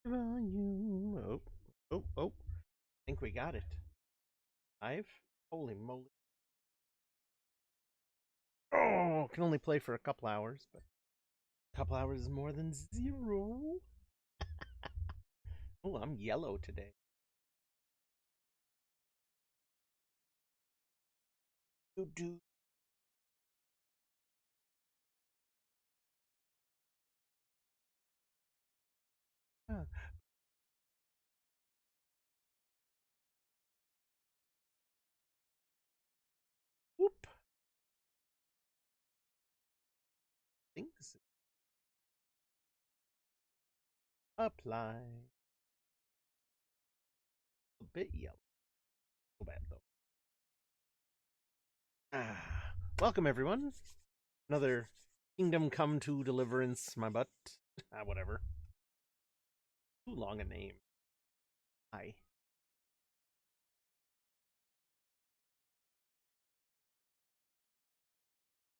volume. Oh. I think we got it. Live? Holy moly. Oh, can only play for a couple hours, but a couple hours is more than zero. Oh, I'm yellow today. Do. Ah, whoop. Things apply. A bit yellow. So bad though. Welcome everyone. Another Kingdom Come to Deliverance, my butt. Whatever. Too long a name. Hi.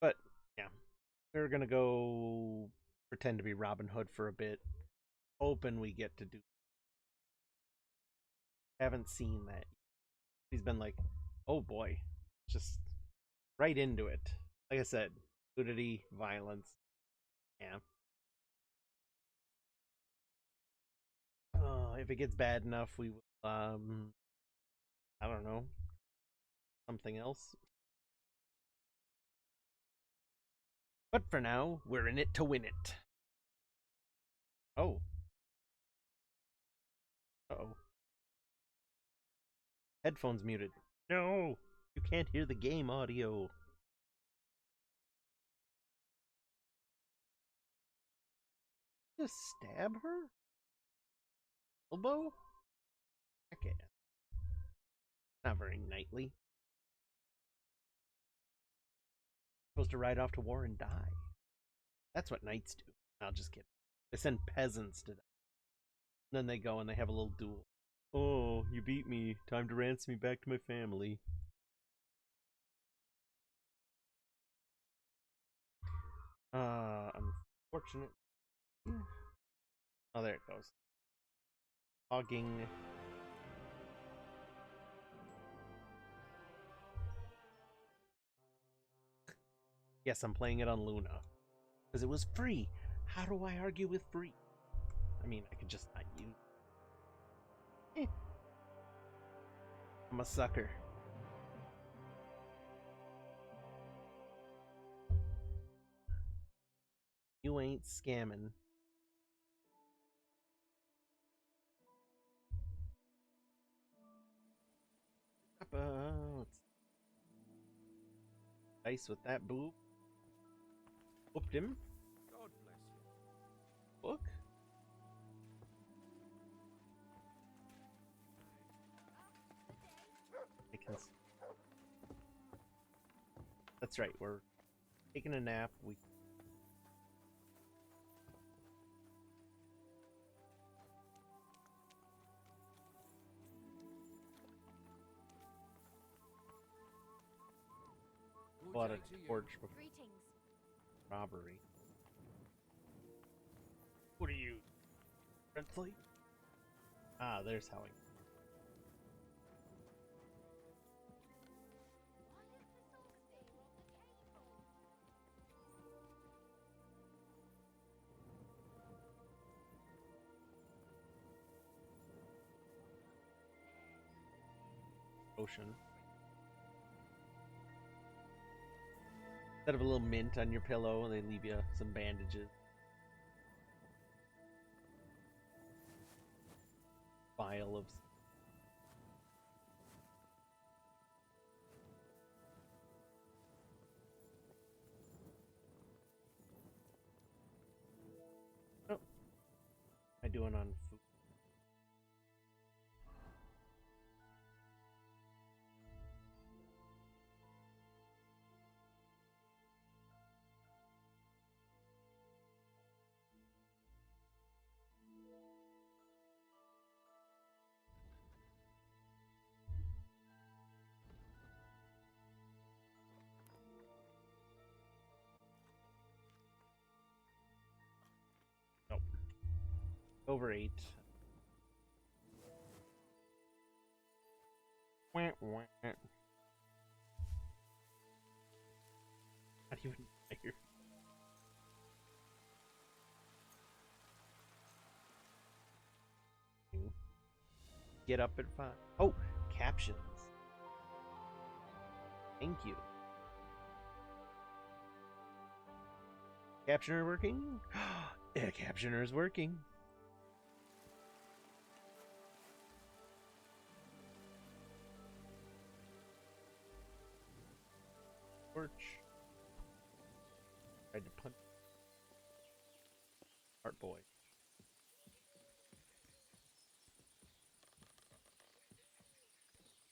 But yeah, we're gonna go pretend to be Robin Hood for a bit. Hoping we get to do. Haven't seen that. He's been like, oh boy, just right into it. Like I said, nudity, violence. Yeah. If it gets bad enough, we will. I don't know, something else. But for now, we're in it to win it. Oh. Uh-oh. Headphones muted. No! You can't hear the game audio. Just stab her? Elbow? Okay. Not very knightly. Supposed to ride off to war and die. That's what knights do. I'll just kidding. They send peasants to them. Then they go and they have a little duel. Oh, you beat me. Time to ransom me back to my family. Unfortunate. Oh, there it goes. Hogging. Yes, I'm playing it on Luna. Because it was free. How do I argue with free? I mean, I could just not use it. I'm a sucker. You ain't scamming. Dice with that boob. Whooped him. God bless you. Book. I can. That's right. We're taking a nap. We. Bought a torch before robbery. What are you, friendly? Ah, there's how I. Ocean. Instead of a little mint on your pillow, and they leave you some bandages. Vial of. Oh. What am I doing on food? Nope. Over 8. Wah, wah. Not even tired. Get up at 5. Oh, captions. Thank you. Captioner working? Yeah, captioner is working. Torch. Tried to punch. Heart boy.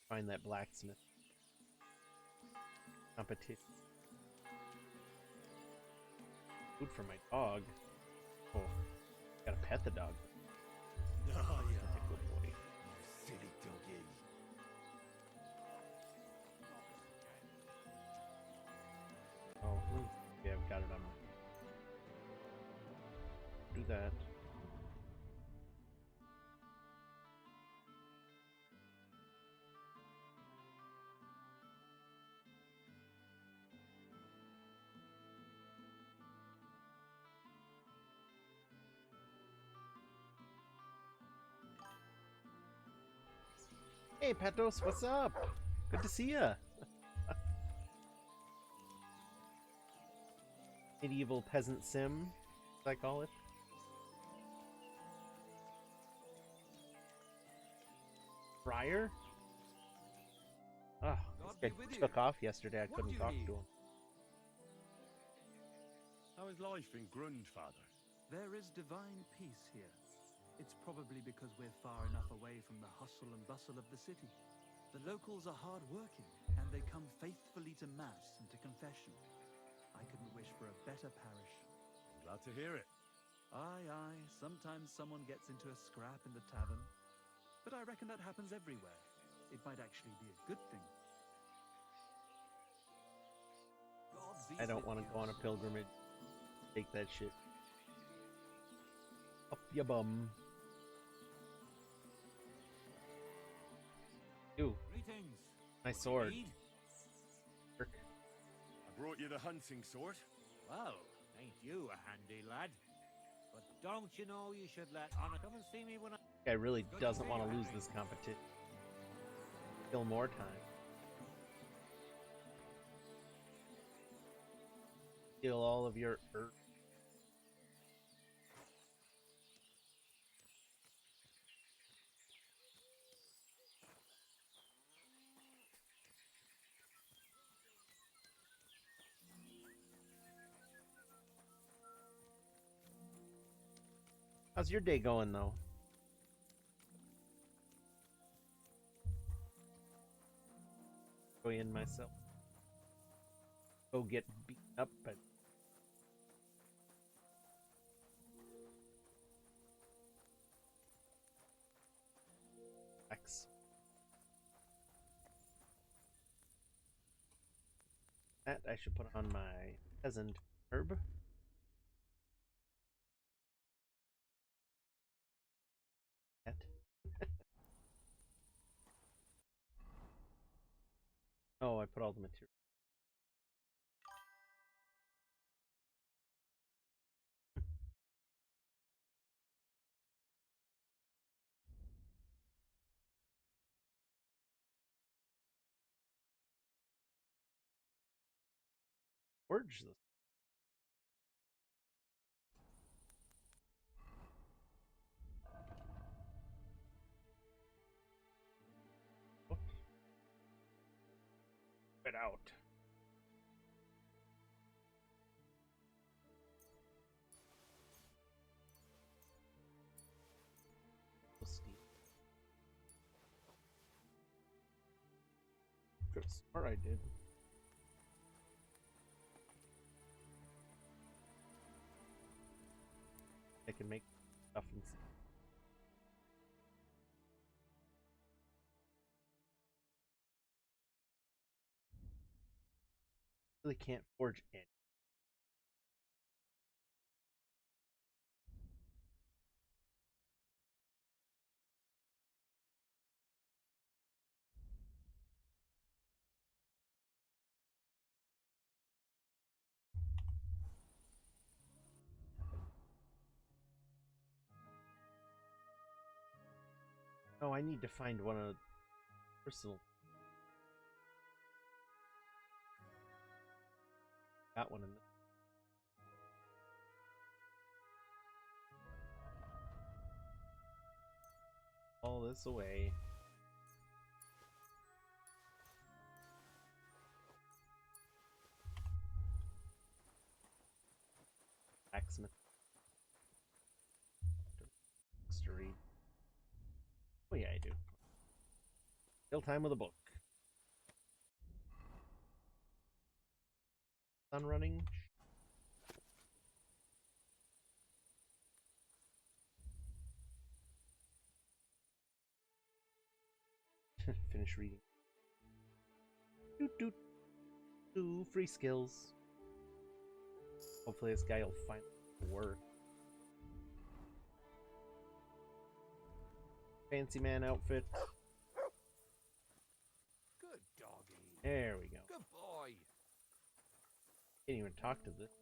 Find that blacksmith. Competition. Food for my dog. Oh, gotta pet the dog. Oh, That's yeah. a good boy. Silly doggy. Oh, yeah, I've got it on. Do that. Hey, Petos, what's up? Good to see ya. Medieval peasant sim, as I call it. Friar? Oh, this guy took off yesterday. I couldn't talk to him. How is life in Grund, Father? There is divine peace here. It's probably because we're far enough away from the hustle and bustle of the city. The locals are hard-working, and they come faithfully to Mass and to confession. I couldn't wish for a better parish. I'm glad to hear it. Aye, aye, sometimes someone gets into a scrap in the tavern. But I reckon that happens everywhere. It might actually be a good thing. I don't want to go on a pilgrimage. Take that shit up your bum. Ooh, Greetings. my What do you sword. need? Frick. I brought you the hunting sword. Well, ain't you a handy lad? But don't you know you should let Anna come and see me when I... Guy really doesn't want to lose this competition. Kill more time. Steal all of your earth. How's your day going, though? Go in myself. Go get beat up and X. That I should put on my peasant herb. That. Oh, I put all the material. Forge this. It out. Good start I did. I can make stuff and really can't forge any. Oh, I need to find one of personal. Got one in there. All this away. Blacksmith. To read. Oh yeah, I do. Kill time with a book. Sun running. Finish reading. Doot doot. Ooh, free skills. Hopefully this guy will find work. Fancy man outfit. Good doggy. There we go. Good boy. Can't even talk to this.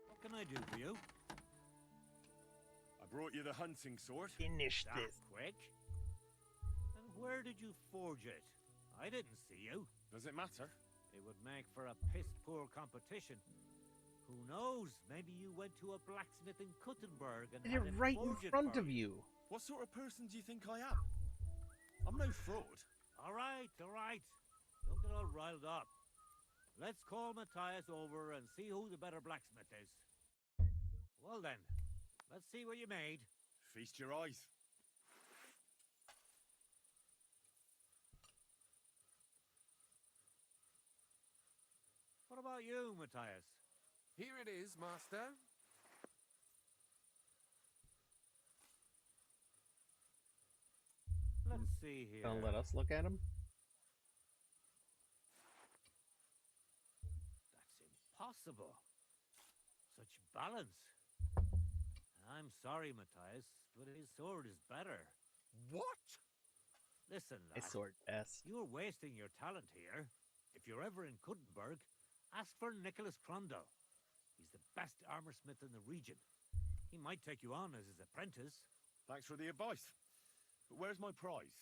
What can I do for you? I brought you the hunting sword. Finish That this. quick? And where did you forge it? I didn't see you. Does it matter? It would make for a piss-poor competition. Who knows? Maybe you went to a blacksmith in Kuttenberg and Did had it him right in forge it front for of you. What sort of person do you think I am? I'm no fraud. All right, all right. Don't get all riled up. Let's call Matthias over and see who the better blacksmith is. Well then, let's see what you made. Feast your eyes. What about you, Matthias? Here it is, master. Let's see here. Gonna let us look at him? That's impossible. Such balance. I'm sorry, Matthias, but his sword is better. What? Listen, My lad, sword best. you're wasting your talent here. If you're ever in Kuttenberg, ask for Nicholas Crondell. He's the best armorsmith in the region. He might take you on as his apprentice. Thanks for the advice. But where's my prize?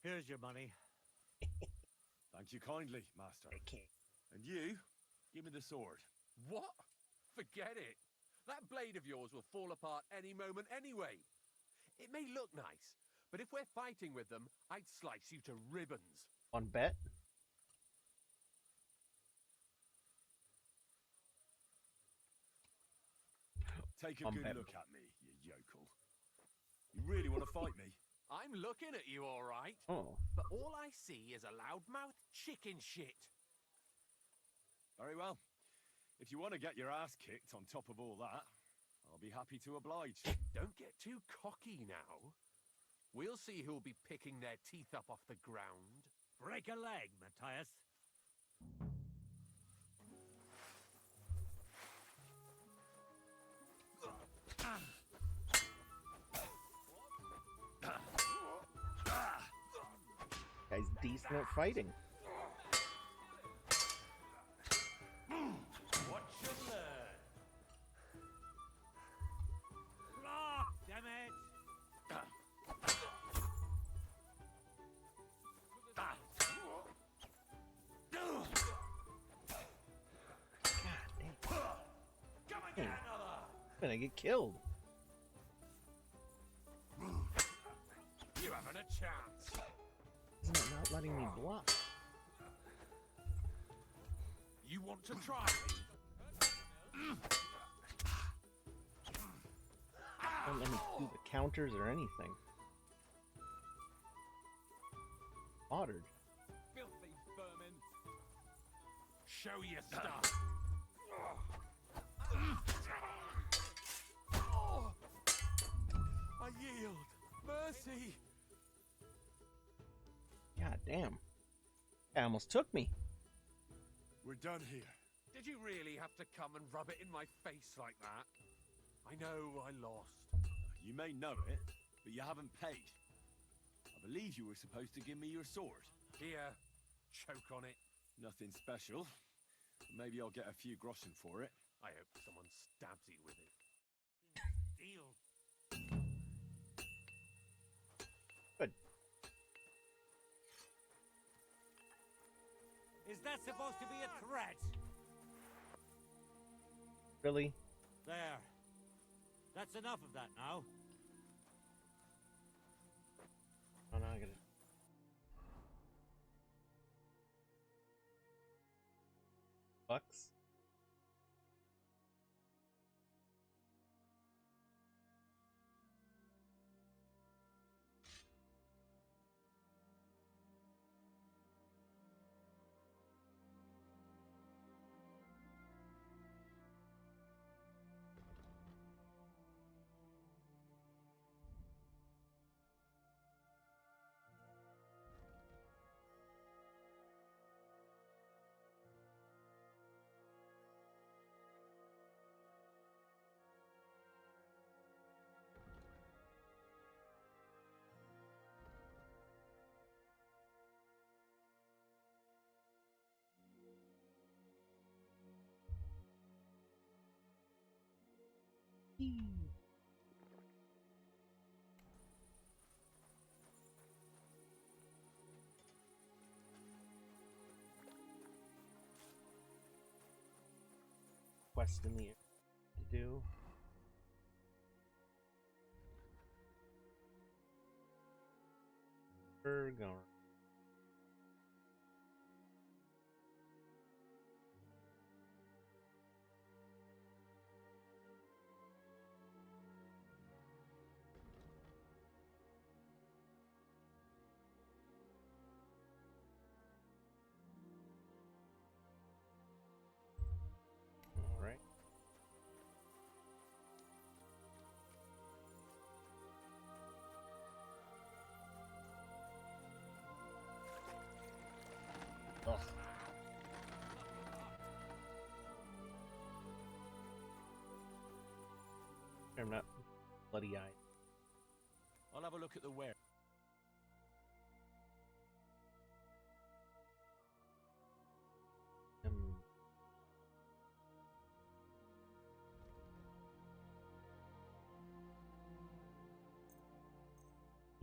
Here's your money. Thank you kindly, master. Okay. And you, give me the sword. What? Forget it. That blade of yours will fall apart any moment anyway. It may look nice, but if we're fighting with them, I'd slice you to ribbons. On bet? Take a I'm good betting. look at me, you yokel. You really want to fight me? I'm looking at you, all right. Oh. But all I see is a loudmouth chicken shit. Very well. If you want to get your ass kicked on top of all that, I'll be happy to oblige. Don't get too cocky now. We'll see who'll be picking their teeth up off the ground. Break a leg, Matthias. Guy's decent at fighting. What you learn? Block, damn it! Come and get another! I'm gonna get killed. You haven't a chance. Isn't it not letting me block? You want to try me? Don't let me do the counters or anything. Slaughtered. Filthy vermin. Show your stuff. I yield. Mercy. God damn. Guy almost took me. We're done here. Did you really have to come and rub it in my face like that? I know I lost. You may know it, but you haven't paid. I believe you were supposed to give me your sword. Here, choke on it. Nothing special. Maybe I'll get a few groschen for it. I hope someone stabs you with it. Deal. that supposed to be a threat? Really? There. That's enough of that now. Oh, no, I gotta... Bucks? Quest in the air to do. We're going. All right. Ugh. I'm not bloody-eyed. I'll have a look at the ware.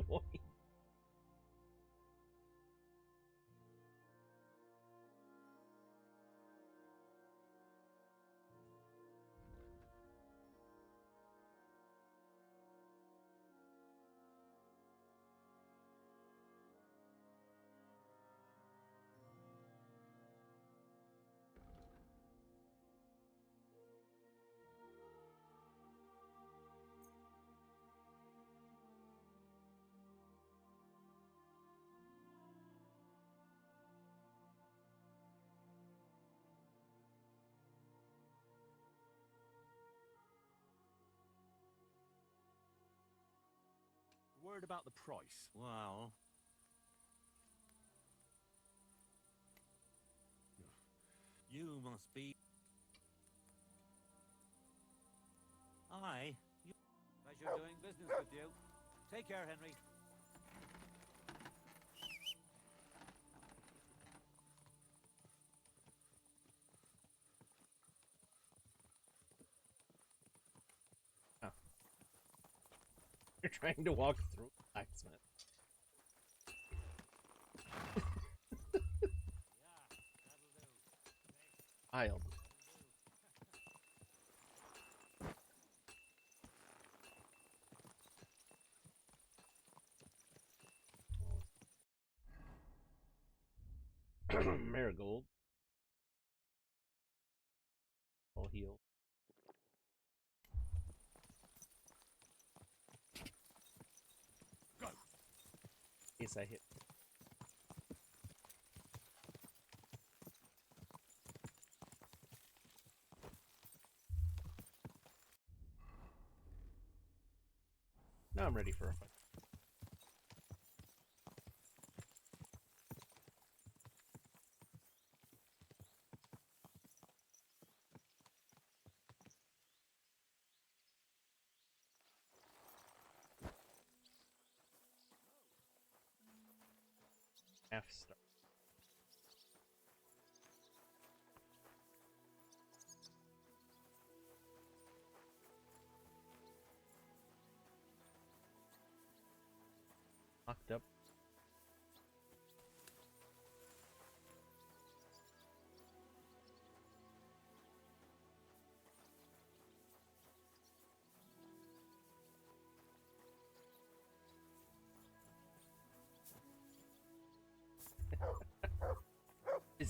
Boy. Word about the price. Well, you must be... Aye. Pleasure doing business with you. Take care, Henry. Oh. You're trying to walk through blacksmith. I'll. Marigold. All healed. Go. Case I hit. Now I'm ready for a fight. Half star. Locked up.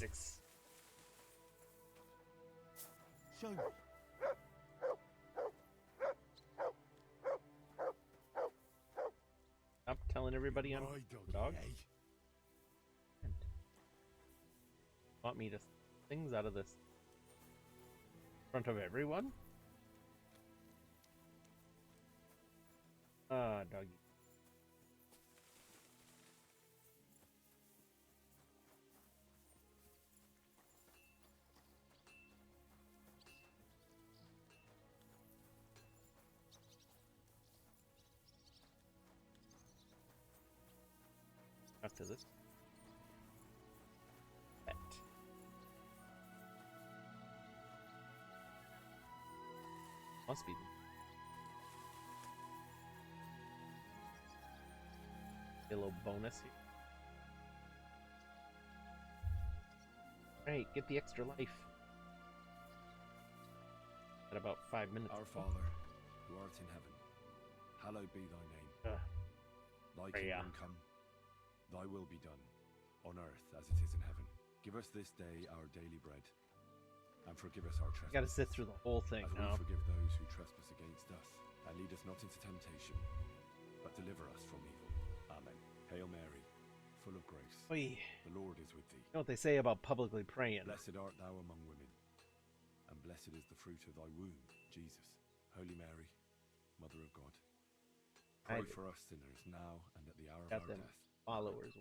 basics. Show me. Stop telling everybody I'm My doggy, dog. eh? Want me to things out of this in front of everyone? Ah, doggy. Not to this. Pet. Must be. A little bonus here. Right, get the extra life. At about 5 minutes. Our Father, who art in heaven, hallowed be thy name. Thy kingdom come, thy will be done, on earth as it is in heaven. Give us this day our daily bread, and forgive us our trespasses. Gotta sit through the whole thing as now. we forgive those who trespass against us. And lead us not into temptation, but deliver us from evil. Amen. Hail Mary, full of grace. Oy. The Lord is with thee. You know what they say about publicly praying? Blessed art thou among women, and blessed is the fruit of thy womb, Jesus. Holy Mary, Mother of God, pray for us sinners now and at the hour of Got our them death. followers.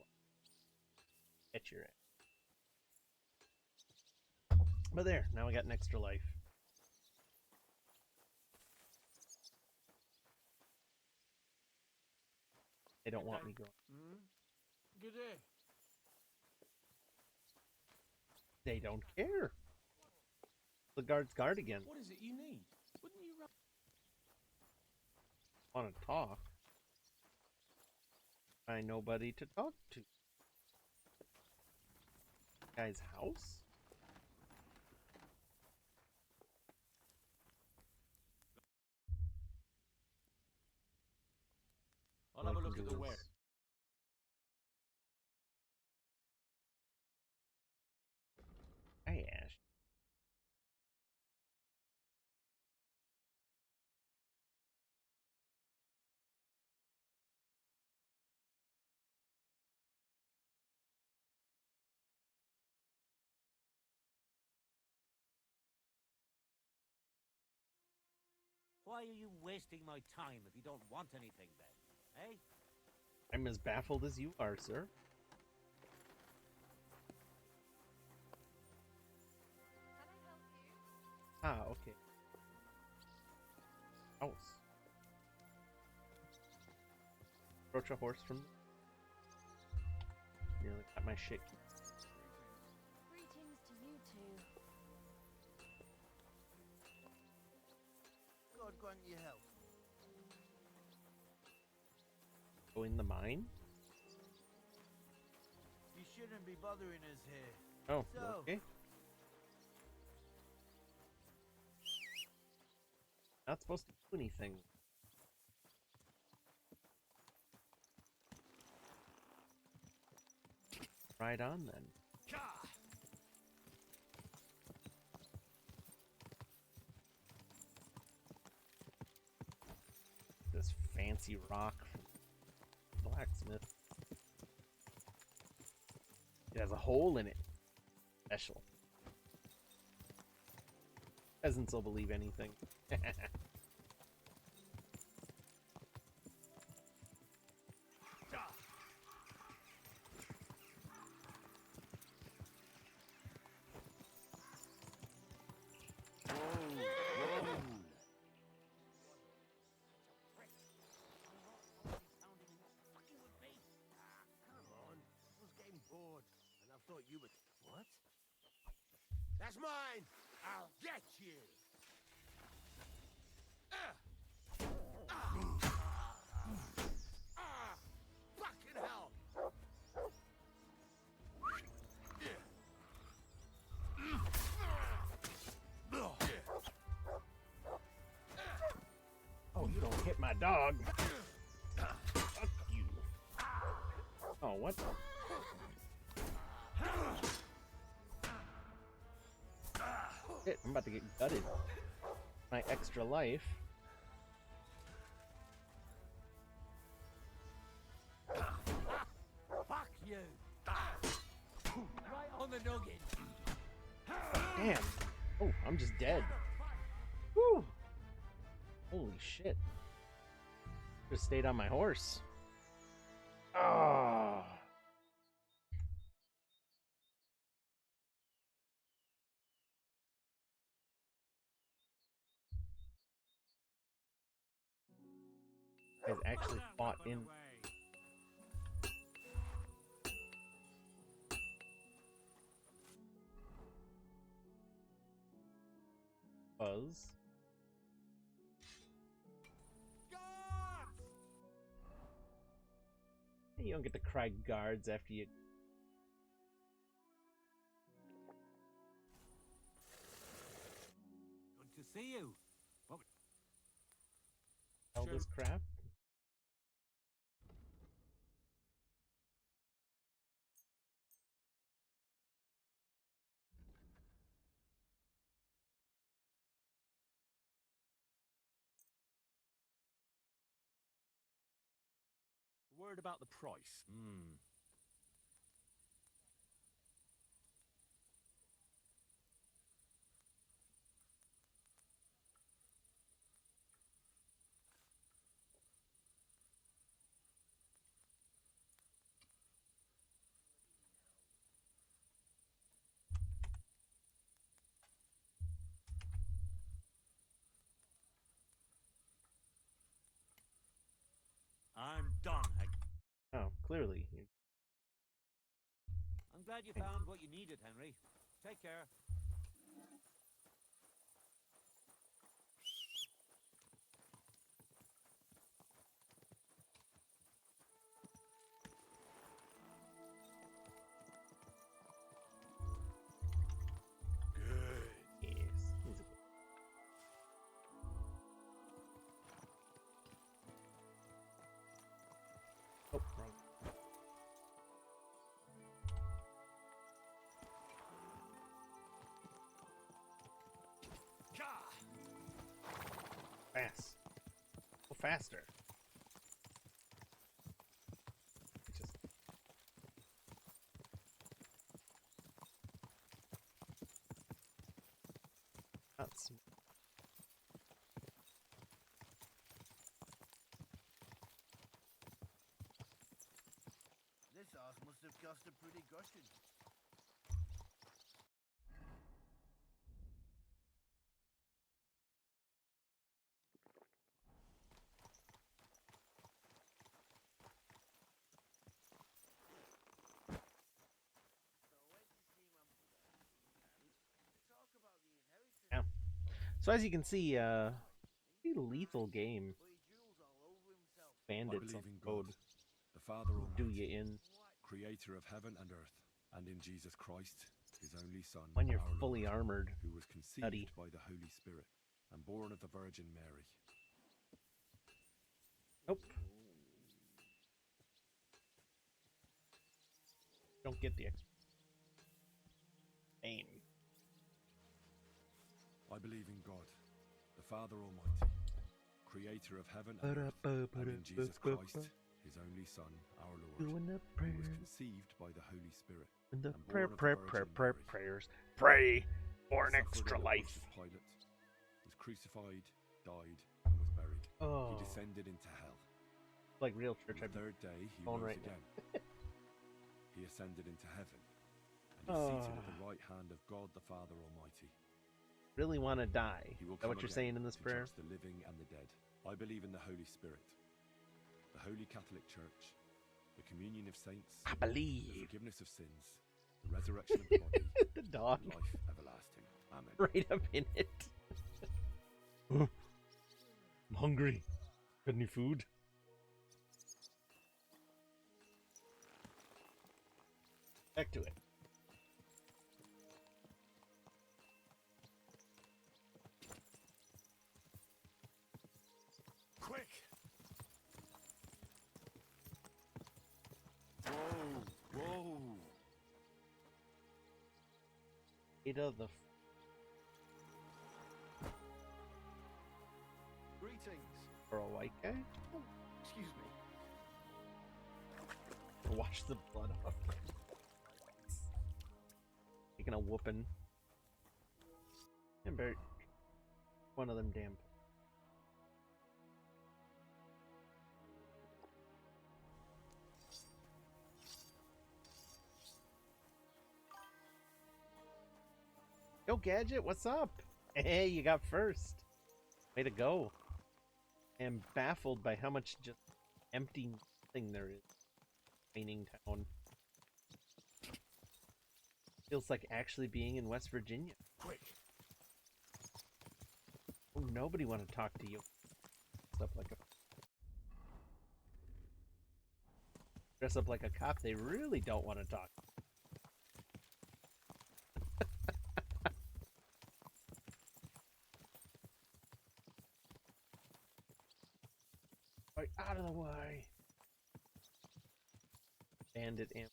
Get your ass. But there, now I got an extra life. They don't want me going. Good day. They don't care. The guards guard again. What is it you need? Wouldn't you Want to talk? Find nobody to talk to. Guy's house? I'll have a look at the ware. Hey, Ash. Why are you wasting my time if you don't want anything then? Eh? I'm as baffled as you are, sir. Ah, okay. House. Approach a horse from. Nearly got my shit. Greetings to you two. God grant you health. Go in the mine? You shouldn't be bothering us here. Oh, So- okay. Not supposed to do anything. Right on then. This fancy rock from blacksmith. It has a hole in it. Special. Peasants will believe anything. You would. What? That's mine! I'll get you! Fucking hell! Oh, you don't hit my dog. Fuck you. Oh, what? Shit, I'm about to get gutted. My extra life. Fuck you! Right on the noggin! Damn. Oh, I'm just dead. Woo! Holy shit. Just stayed on my horse. Ah. Guys actually fought in. Buzz. Hey, you don't get to cry guards after you. Good to see you. What? All this crap. Word about the price. I'm done. Oh, clearly. I'm glad you found what you needed, Henry. Take care. Yes. He's a good. Oh, wrong. Fast. Go faster. Just. Nuts. This house must have cost a pretty gushing. Yeah. So as you can see, pretty lethal game. Bandits on believe in the road God, the Father do Almighty, you in creator of heaven and earth, and in Jesus Christ, his only Son, when you're our fully Lord, armored. who was conceived Nutty. by the Holy Spirit and born of the Virgin Mary. Nope. Don't get the extra. Aim. I believe in God, the Father Almighty, creator of heaven and earth, and in Jesus Christ, his only Son, our Lord, Doing the who was prayer. conceived by the Holy Spirit And the and born of the Virgin Mary. prayers. Pray for an Suffered extra under life. Pontius Pilate, was crucified, died, and was buried. Oh, He descended into hell. like real church. On I'd the be third day, he going rose right again. He ascended into heaven, and Oh. is seated at the right hand of God the Father Almighty. really want to die. He will Is that come what you're again saying in this to prayer? judge the living and the dead. I believe in the Holy Spirit, the Holy Catholic Church, the communion of saints, I the believe. forgiveness of sins, the resurrection of the body, The dog and life everlasting. Amen. right up in it. I'm hungry. Got any food? Back to it. Quick! Whoa! Ada the Greetings. For a white guy? Oh, excuse me. Wash the blood off. Taking a whooping. And Bert, one of them damn. Yo, Gadget, what's up? Hey, you got first. Way to go. I am baffled by how much just empty thing there is. Mining town. Feels like actually being in West Virginia. Quick! Oh, nobody want to talk to you. Dress up like a... Dress up like a cop. They really don't want to talk. Right out of the way. Bandit amp.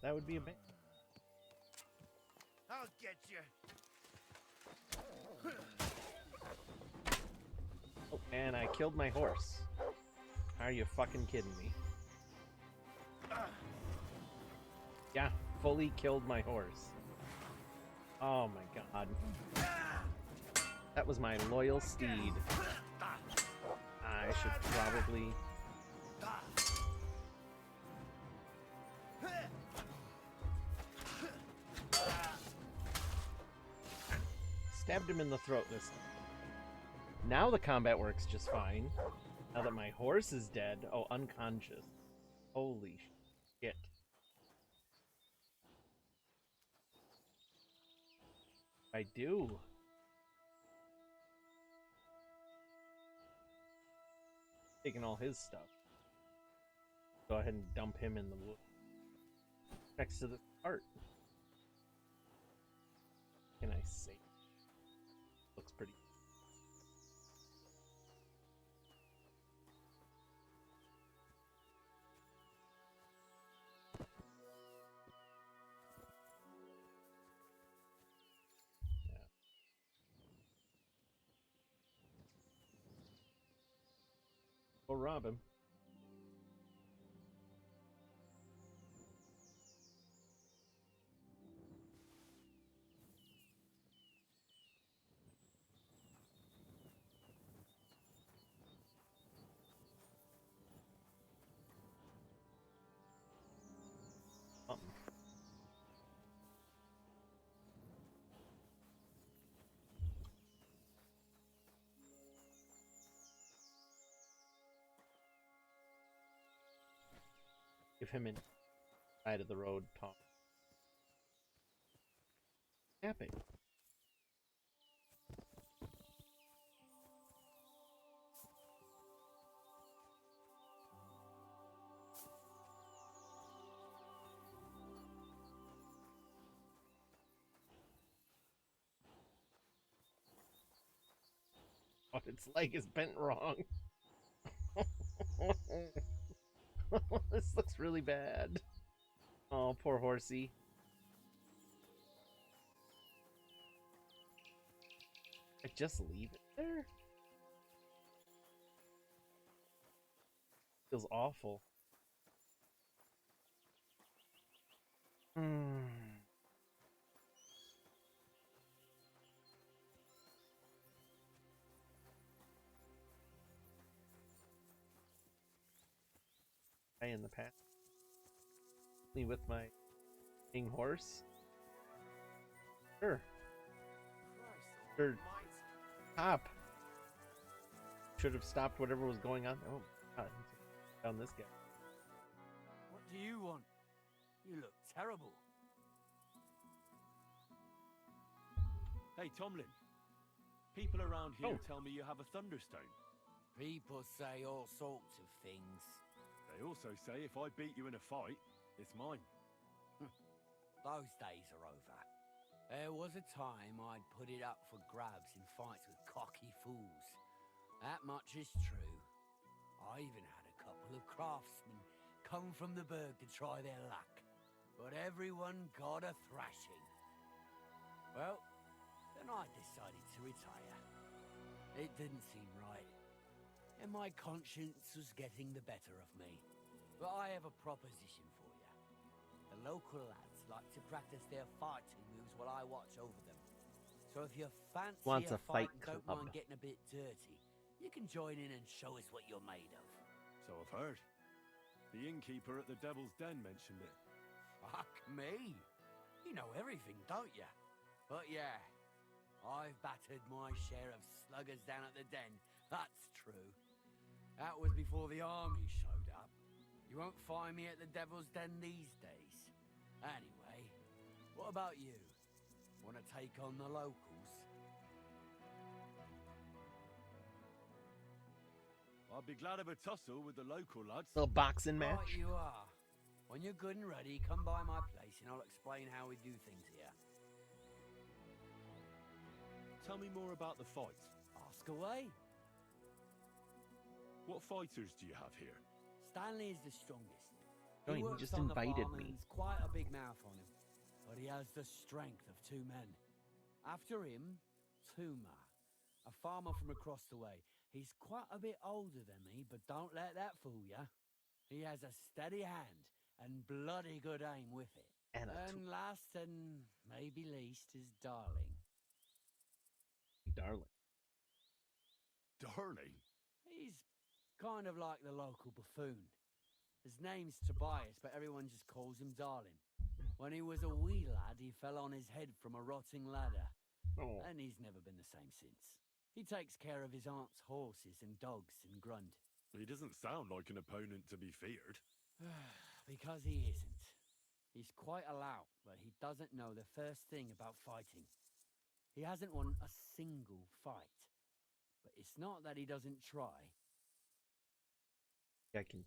That would be a band. I'll get you. Oh, and I killed my horse. Are you fucking kidding me? Yeah, fully killed my horse. Oh my god. That was my loyal steed. I should probably... Stabbed him in the throat this time. Now the combat works just fine. Now that my horse is dead. Oh, unconscious. Holy shit. I do. Taking all his stuff. Go ahead and dump him in the wood. Next to the cart. Can I say? Looks pretty. Yeah. We'll rob him. Give him in side of the road talk. Happy. Oh, its leg is bent wrong. This looks really bad. Oh, poor horsey. I just leave it there? Feels awful. In the past, me with my king horse. Sure. Sure. Stop. Should have stopped whatever was going on. Oh, God. Found this guy. What do you want? You look terrible. Hey, Tomlin. People around here tell me you have a thunderstone. People say all sorts of things. They also say if I beat you in a fight, it's mine. Those days are over. There was a time I'd put it up for grabs in fights with cocky fools. That much is true. I even had a couple of craftsmen come from the burg to try their luck, but everyone got a thrashing. Well, then I decided to retire. It didn't seem right, and my conscience was getting the better of me. But I have a proposition for you. The local lads like to practice their fighting moves while I watch over them. So if you fancy Wants a a fight fight and don't club. mind getting a bit dirty, you can join in and show us what you're made of. So I've heard. The innkeeper at the Devil's Den mentioned it. Fuck me. You know everything, don't you? But yeah, I've battered my share of sluggers down at the den. That's true. That was before the army showed up. You won't find me at the Devil's Den these days. Anyway, what about you? Want to take on the locals? I'd be glad of a tussle with the local lads. Little boxing match. Right you are. When you're good and ready, come by my place and I'll explain how we do things here. Tell me more about the fight. Ask away. What fighters do you have here? Stanley is the strongest. Oh, he works just on the invited farm me. and has quite a big mouth on him, but he has the strength of 2 men. After him, Tuma, a farmer from across the way. He's quite a bit older than me, but don't let that fool you. He has a steady hand and bloody good aim with it. And last and maybe least is Darling. darling. Darling? He's kind of like the local buffoon. His name's Tobias, but everyone just calls him Darling. When he was a wee lad, he fell on his head from a rotting ladder. Oh. And he's never been the same since. He takes care of his aunt's horses and dogs in Grund. He doesn't sound like an opponent to be feared. Because he isn't. He's quite a lout, but he doesn't know the first thing about fighting. He hasn't won a single fight. But it's not that he doesn't try. I can.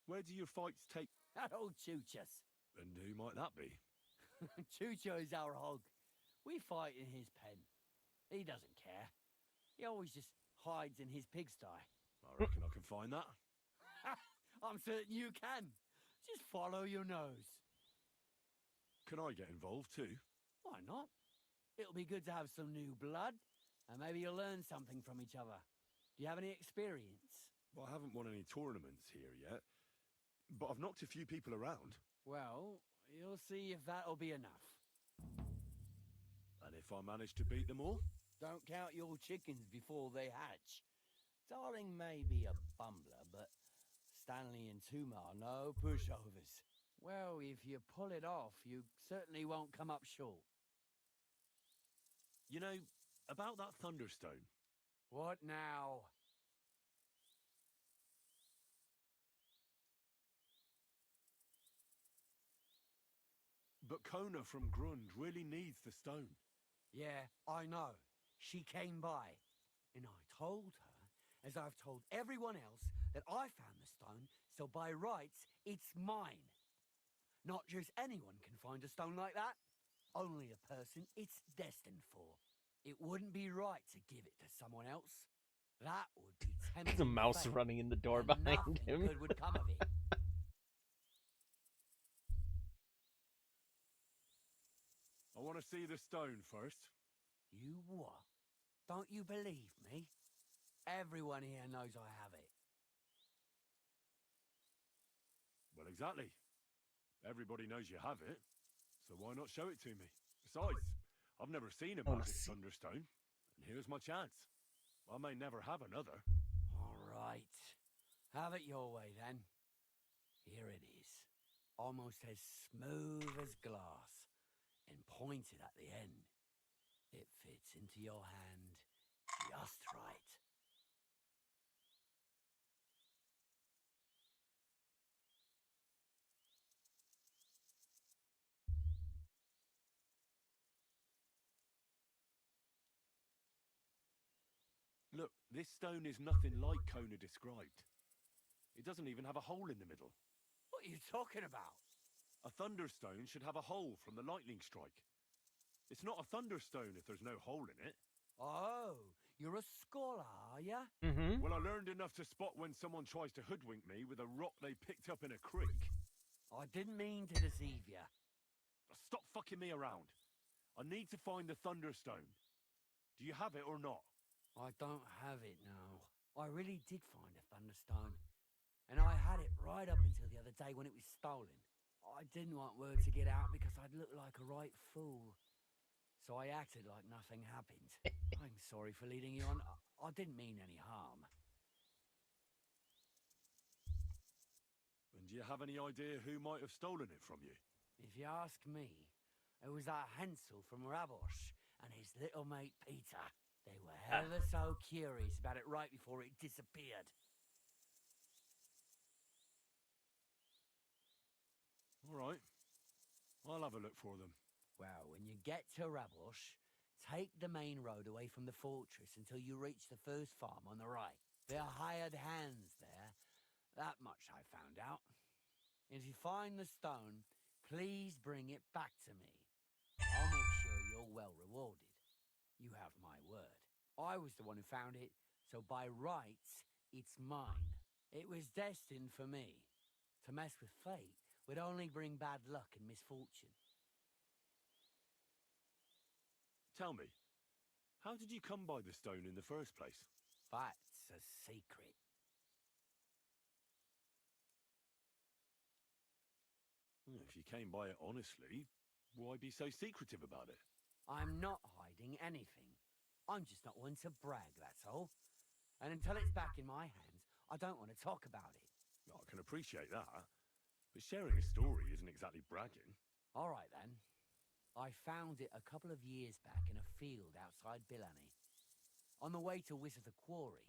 Where do your fights take... That old Chuchas. And who might that be? Chucho is our hog. We fight in his pen. He doesn't care. He always just hides in his pigsty. I reckon I can find that. I'm certain you can. Just follow your nose. Can I get involved too? Why not? It'll be good to have some new blood, and maybe you'll learn something from each other. Do you have any experience? Well, I haven't won any tournaments here yet, but I've knocked a few people around. Well, you'll see if that'll be enough. And if I manage to beat them all? Don't count your chickens before they hatch. Darling may be a bumbler, but Stanley and Tuma are no pushovers. Well, if you pull it off, you certainly won't come up short. You know, about that Thunderstone. What now? But Kona from Grund really needs the stone. Yeah, I know. She came by, and I told her, as I've told everyone else, that I found the stone, so by rights, it's mine. Not just anyone can find a stone like that. Only a person it's destined for. It wouldn't be right to give it to someone else. That would be tempting. There's a mouse fate, running in the door and behind nothing him. good would come of it. I want to see the stone first. You what? Don't you believe me? Everyone here knows I have it. Well, exactly. Everybody knows you have it, so why not show it to me? Besides, I've never seen a magic Thunderstone, and here's my chance. I may never have another. All right. Have it your way, then. Here it is. Almost as smooth as glass, and pointed at the end. It fits into your hand just right. Look, this stone is nothing like Kona described. It doesn't even have a hole in the middle. What are you talking about? A Thunderstone should have a hole from the lightning strike. It's not a Thunderstone if there's no hole in it. Oh, You're a scholar, are ya? Mm-hmm. Well, I learned enough to spot when someone tries to hoodwink me with a rock they picked up in a creek. I didn't mean to deceive ya. Stop fucking me around. I need to find the Thunderstone. Do you have it or not? I don't have it now. I really did find a Thunderstone. And I had it right up until the other day when it was stolen. I didn't want word to get out because I'd look like a right fool. So I acted like nothing happened. I'm sorry for leading you on. I didn't mean any harm. And do you have any idea who might have stolen it from you? If you ask me, it was that Hansel from Rabosh and his little mate Peter. They were ever so curious about it right before it disappeared. All right. I'll have a look for them. Well, when you get to Rabosh, take the main road away from the fortress until you reach the first farm on the right. There are hired hands there. That much I found out. If you find the stone, please bring it back to me. I'll make sure you're well rewarded. You have my word. I was the one who found it, so by rights, it's mine. It was destined for me. To mess with fate would only bring bad luck and misfortune. Tell me, how did you come by the stone in the first place? That's a secret. If you came by it honestly, why be so secretive about it? I'm not hiding anything. I'm just not one to brag, that's all. And until it's back in my hands, I don't want to talk about it. I can appreciate that, but sharing a story isn't exactly bragging. All right, then. I found it a couple of years back in a field outside Billany. On the way to Wizard Quarry.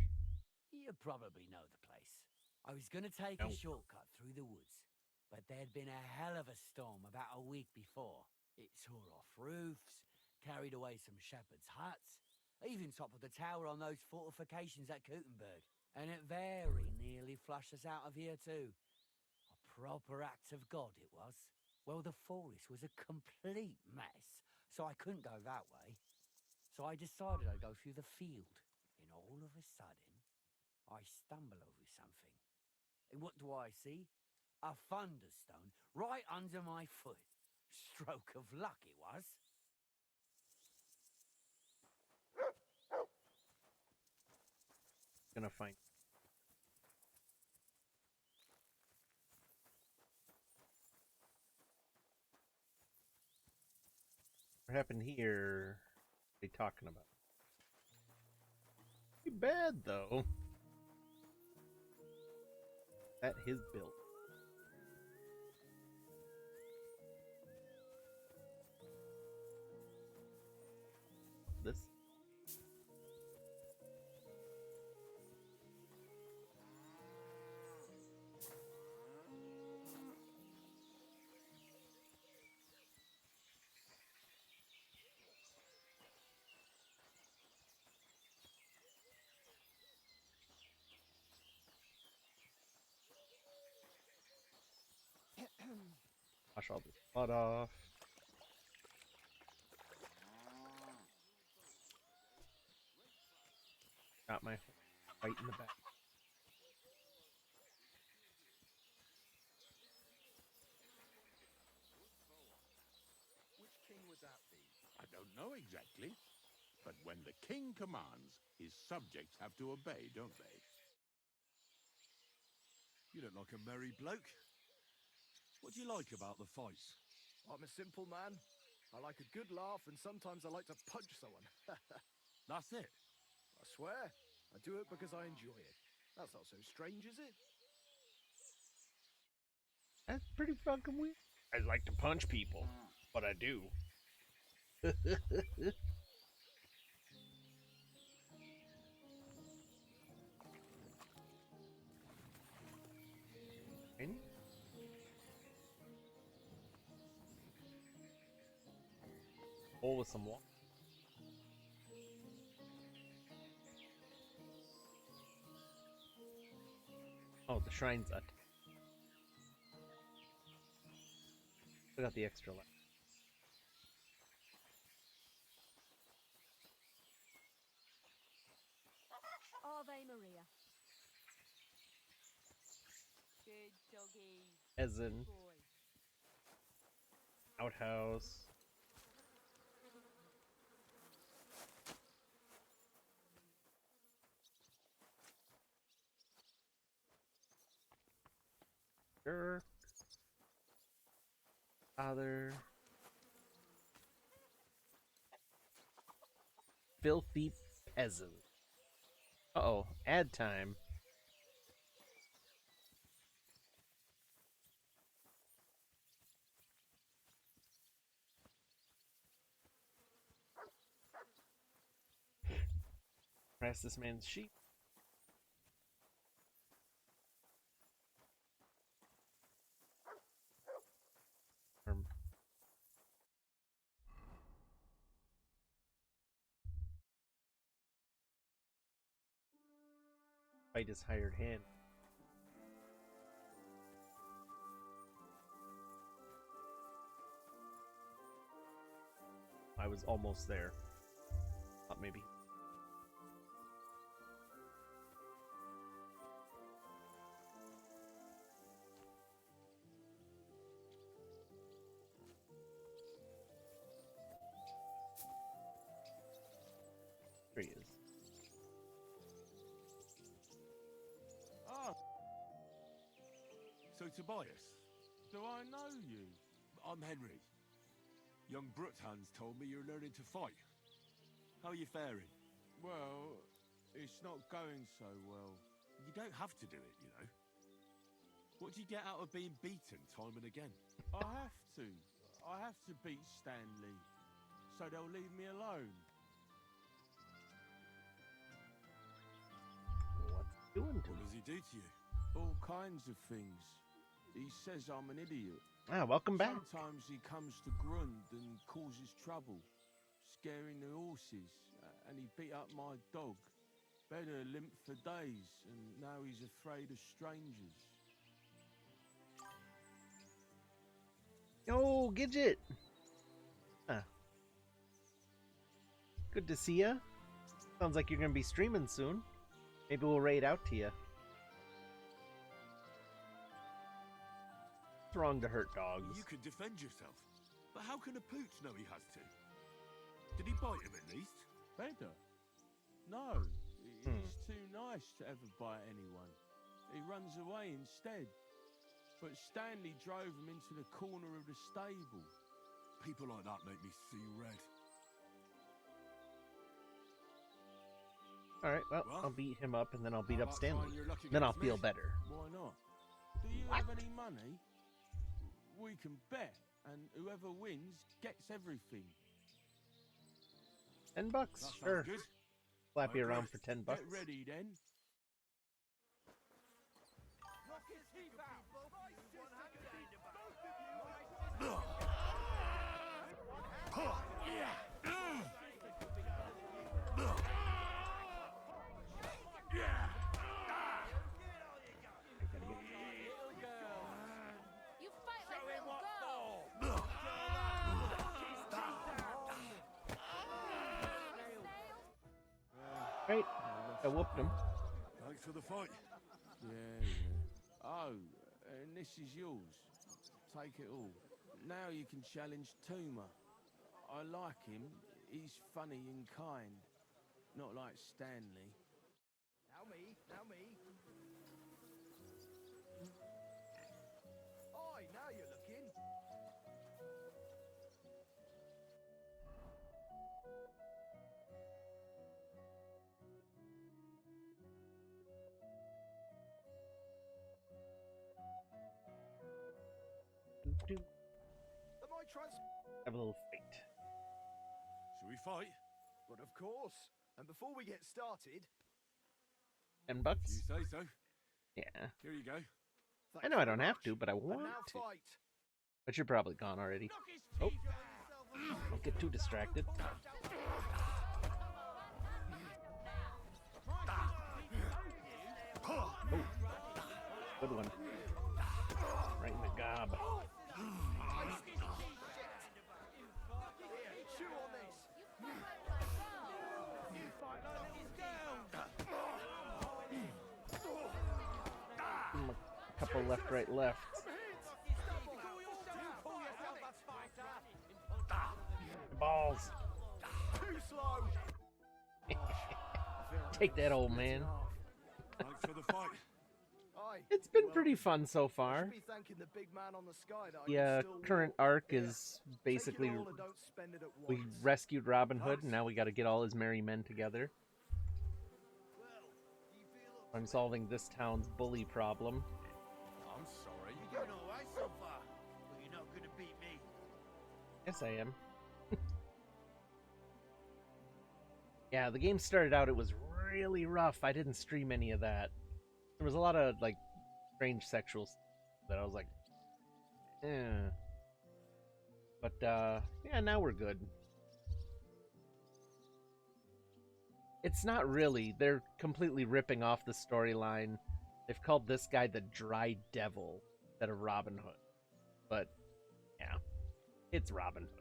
You probably know the place. I was going to take a shortcut through the woods, but there'd been a hell of a storm about a week before. It tore off roofs, carried away some shepherd's huts, even toppled the tower on those fortifications at Gutenberg. And it very nearly flushed us out of here too. A proper act of God it was. Well, the forest was a complete mess, so I couldn't go that way. So I decided I'd go through the field. And all of a sudden, I stumble over something. And what do I see? A thunderstone right under my foot. Stroke of luck it was. Gonna find. What happened here? What are they talking about? Too bad though. That his build. This. Wash all this blood off. Got my right in the back. Which king would that be? I don't know exactly. But when the king commands, his subjects have to obey, don't they? You look like a merry bloke. What do you like about the fights? I'm a simple man. I like a good laugh, and sometimes I like to punch someone. That's it. I swear, I do it because I enjoy it. That's not so strange, is it? That's pretty fucking weird. I like to punch people, but I do. Any? Bowl with some water. Oh, the shrine's up. I got the extra life. Ave Maria. Good doggy. Peasant. Boy. Outhouse. Sure. Father. Filthy peasant. Uh-oh, ad time. Harass this man's sheep. Fight his hired hand. I was almost there. Maybe. There he is. Ah. So Tobias, do I know you? I'm Henry. Young Bruthans told me you're learning to fight. How are you faring? Well, it's not going so well. You don't have to do it, you know. What do you get out of being beaten time and again? I have to. I have to beat Stanley, so they'll leave me alone. What's he doing to What me? does he do to you? All kinds of things. He says I'm an idiot. Ah, welcome back. Sometimes he comes to Grund and causes trouble, scaring the horses, and he beat up my dog. Better limp for days, and now he's afraid of strangers. Oh, Gidget! Huh. Good to see ya. Sounds like you're gonna be streaming soon. Maybe we'll raid out to you. It's wrong to hurt dogs. You can defend yourself. But how can a pooch know he has to? Did he bite him at least? Better? No, he's too nice to ever bite anyone. He runs away instead. But Stanley drove him into the corner of the stable. People like that make me see red. Alright, well, Well, I'll beat him up and then I'll beat how up about Stanley. trying your luck Then I'll against feel me? better. Why not? Do you have any money? We can bet, and whoever wins gets everything. $10, That sounds sure. good. Slap you Okay. around for $10. Get ready then. Knock his teeth out! You fight like a little girl. Right, I whooped him. Thanks for the fight. Yeah. Oh, and this is yours. Take it all. Now you can challenge Tuma. I like him. He's funny and kind. Not like Stanley. Now me, now me. Oi, now you're looking. Am I Have a little fight. Shall we fight? But of course. And before we get started, $10? You say so. Yeah. Here you go. I know I don't have to, but I and want now to. fight. But you're probably gone already. Oh. Don't get too distracted. Oh. Good one. Right in the gob. Chew on this. You fight like a little girl. couple left, right, left. Balls. Too slow. Take that, old man. Thanks for the fight. Aye. It's been pretty fun so far. Be thanking the big man on the sky that I The can still current walk. arc Here, is take basically it all and don't spend it at we once. rescued Robin Hood, and now we got to get all his merry men together. I'm solving this town's bully problem. I'm sorry. You're doing alright so far, but you're not gonna beat me. Yes, I am. Yeah, the game started out, it was really rough. I didn't stream any of that. There was a lot of, like, strange sexual stuff that I was like, eh. But, yeah, now we're good. It's not really. They're completely ripping off the storyline. They've called this guy the Dry Devil instead of Robin Hood. But, yeah, it's Robin Hood.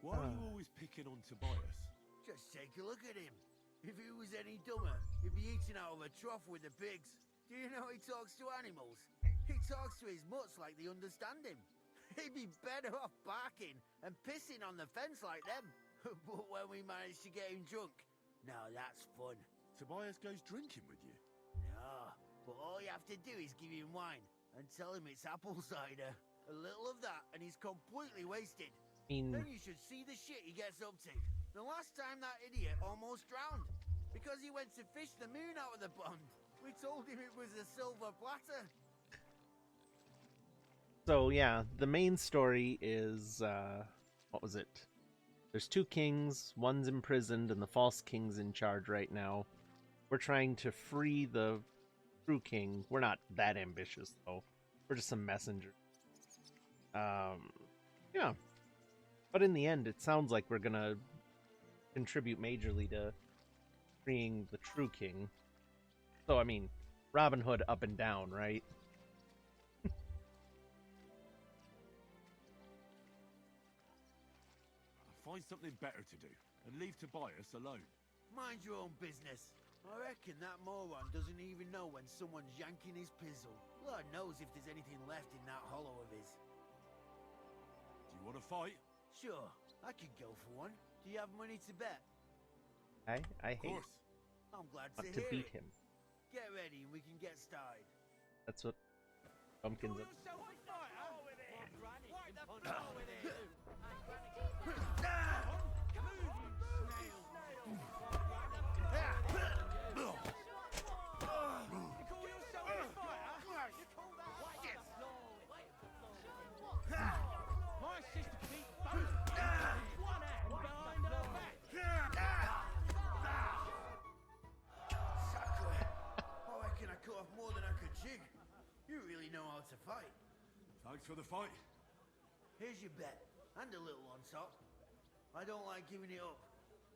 Why are you always picking on Tobias? Just take a look at him. If he was any dumber, he'd be eating out of a trough with the pigs. Do you know he talks to animals? He talks to his mutts like they understand him. He'd be better off barking and pissing on the fence like them. But when we managed to get him drunk, now that's fun. Tobias goes drinking with you? No, but all you have to do is give him wine and tell him it's apple cider. A little of that and he's completely wasted. Then you should see the shit he gets up to. The last time that idiot almost drowned because he went to fish the moon out of the pond. We told him it was a silver platter. So, yeah, the main story is, what was it? There's two kings, one's imprisoned, and the false king's in charge right now. We're trying to free the true king. We're not that ambitious, though. We're just some messengers. Yeah. But in the end, it sounds like we're gonna contribute majorly to freeing the true king. So, I mean, Robin Hood up and down, right? Find something better to do and leave Tobias alone. Mind your own business. I reckon that moron doesn't even know when someone's yanking his pizzle. Lord knows if there's anything left in that hollow of his. Do you want to fight? Sure, I could go for one. Do you have money to bet? I hate I'm glad to to hear beat it. him. Get ready and we can get started. That's what Pumpkin's up. More than I could jig. You really know how to fight. Thanks for the fight. Here's your bet, and a little on top. I don't like giving it up,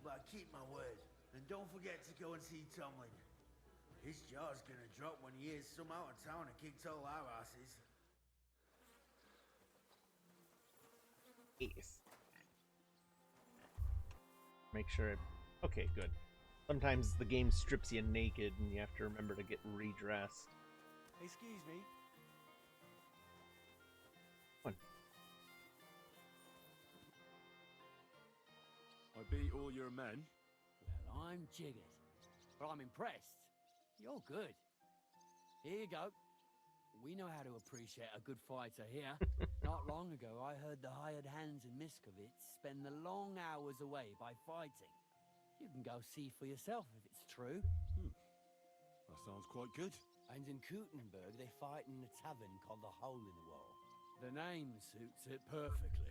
but I keep my word. And don't forget to go and see Tomlin. His jaw's gonna drop when he hears some out of town and kicked all our asses. Yes. Make sure okay, good. Sometimes the game strips you naked and you have to remember to get redressed. Excuse me. One. I beat all your men. Well, I'm jiggered, but I'm impressed. You're good. Here you go. We know how to appreciate a good fighter here. Not long ago, I heard the hired hands in Miskovitz spend the long hours away by fighting. You can go see for yourself if it's true. That sounds quite good. And in Kuttenberg, they fight in a tavern called the Hole in the Wall. The name suits it perfectly.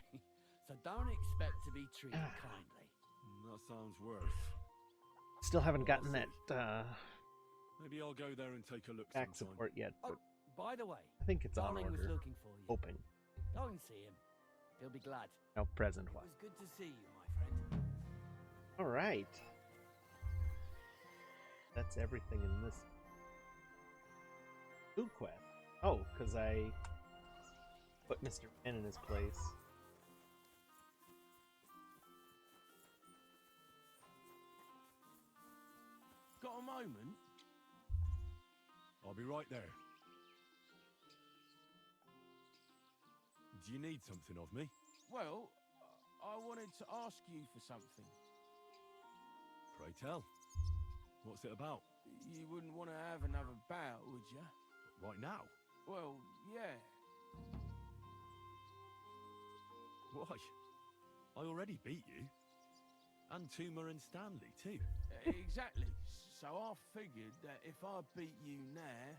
So don't expect to be treated kindly. That sounds worse. Still haven't gotten that Maybe I'll go there and take a look back sometime. support yet, but By the way, I think it's on Darling was order. looking for you. Open. Go and see him. He'll be glad. No, present It one. was good to see you, my friend. Alright. That's everything in this food quest. Oh, because I put Mr. Penn in his place. Got a moment? I'll be right there. Do you need something of me? Well, I wanted to ask you for something. Pray tell. What's it about? You wouldn't want to have another bout, would you? Right now? Well, yeah. Why? I already beat you. And Tuma and Stanley, too. Exactly. So I figured that if I beat you now,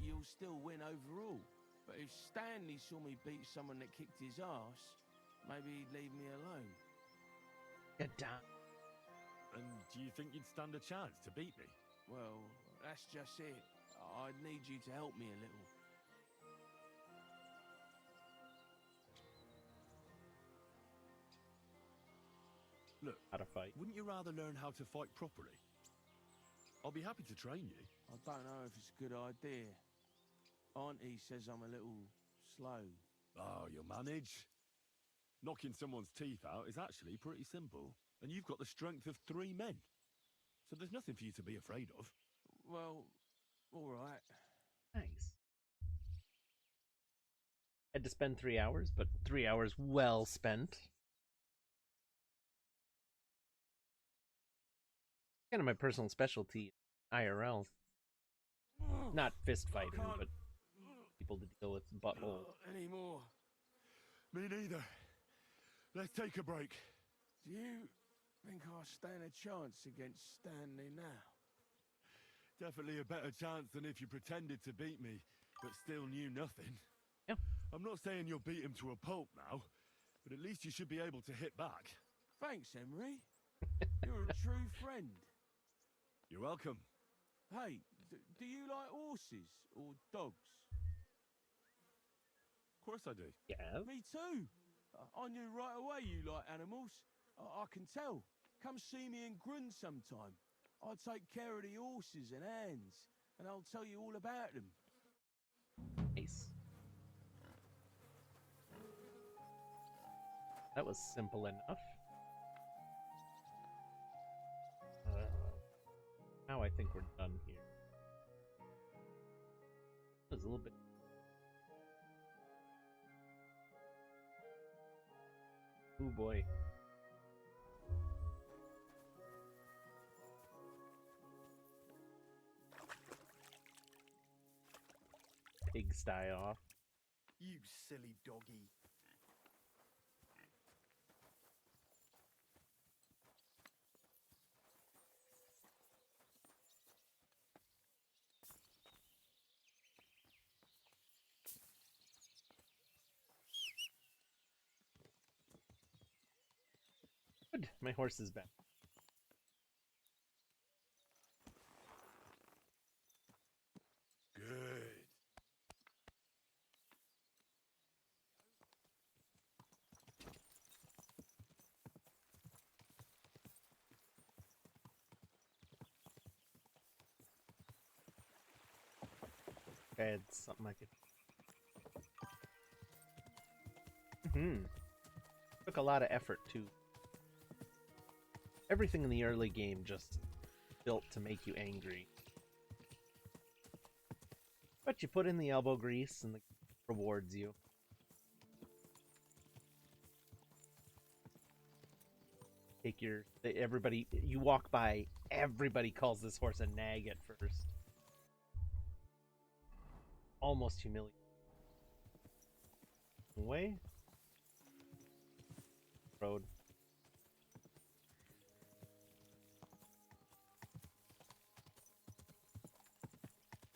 you'll still win overall. But if Stanley saw me beat someone that kicked his ass, maybe he'd leave me alone. Get down. And do you think you'd stand a chance to beat me? Well, that's just it. I'd need you to help me a little. Look, How to fight. wouldn't you rather learn how to fight properly? I'll be happy to train you. I don't know if it's a good idea. Auntie says I'm a little slow. Oh, you'll manage. Knocking someone's teeth out is actually pretty simple. And you've got the strength of 3 men. So there's nothing for you to be afraid of. Well, all right. Nice. Had to spend 3 hours, but 3 hours well spent. Kind of my personal specialty, IRL. Not fist fighting, but people to deal with butthole. Anymore. Me neither. Let's take a break. Do you think I stand a chance against Stanley now? Definitely a better chance than if you pretended to beat me, but still knew nothing. Yeah. I'm not saying you'll beat him to a pulp now, but at least you should be able to hit back. Thanks, Emery. You're a true friend. You're welcome. Hey, do you like horses or dogs? Of course I do. Yeah. Me too. I knew right away you like animals. I can tell. Come see me in Grun sometime. I'll take care of the horses and hands, and I'll tell you all about them. Nice. That was simple enough. Now I think we're done here. That was a little bit. Oh boy. Pigsty off. You silly doggy. Good. My horse is back. Good. I had something I could. Took a lot of effort too. Everything in the early game just built to make you angry. But you put in the elbow grease and it rewards you. Take your everybody you walk by, everybody calls this horse a nag at first. Almost humiliating. Way. Road.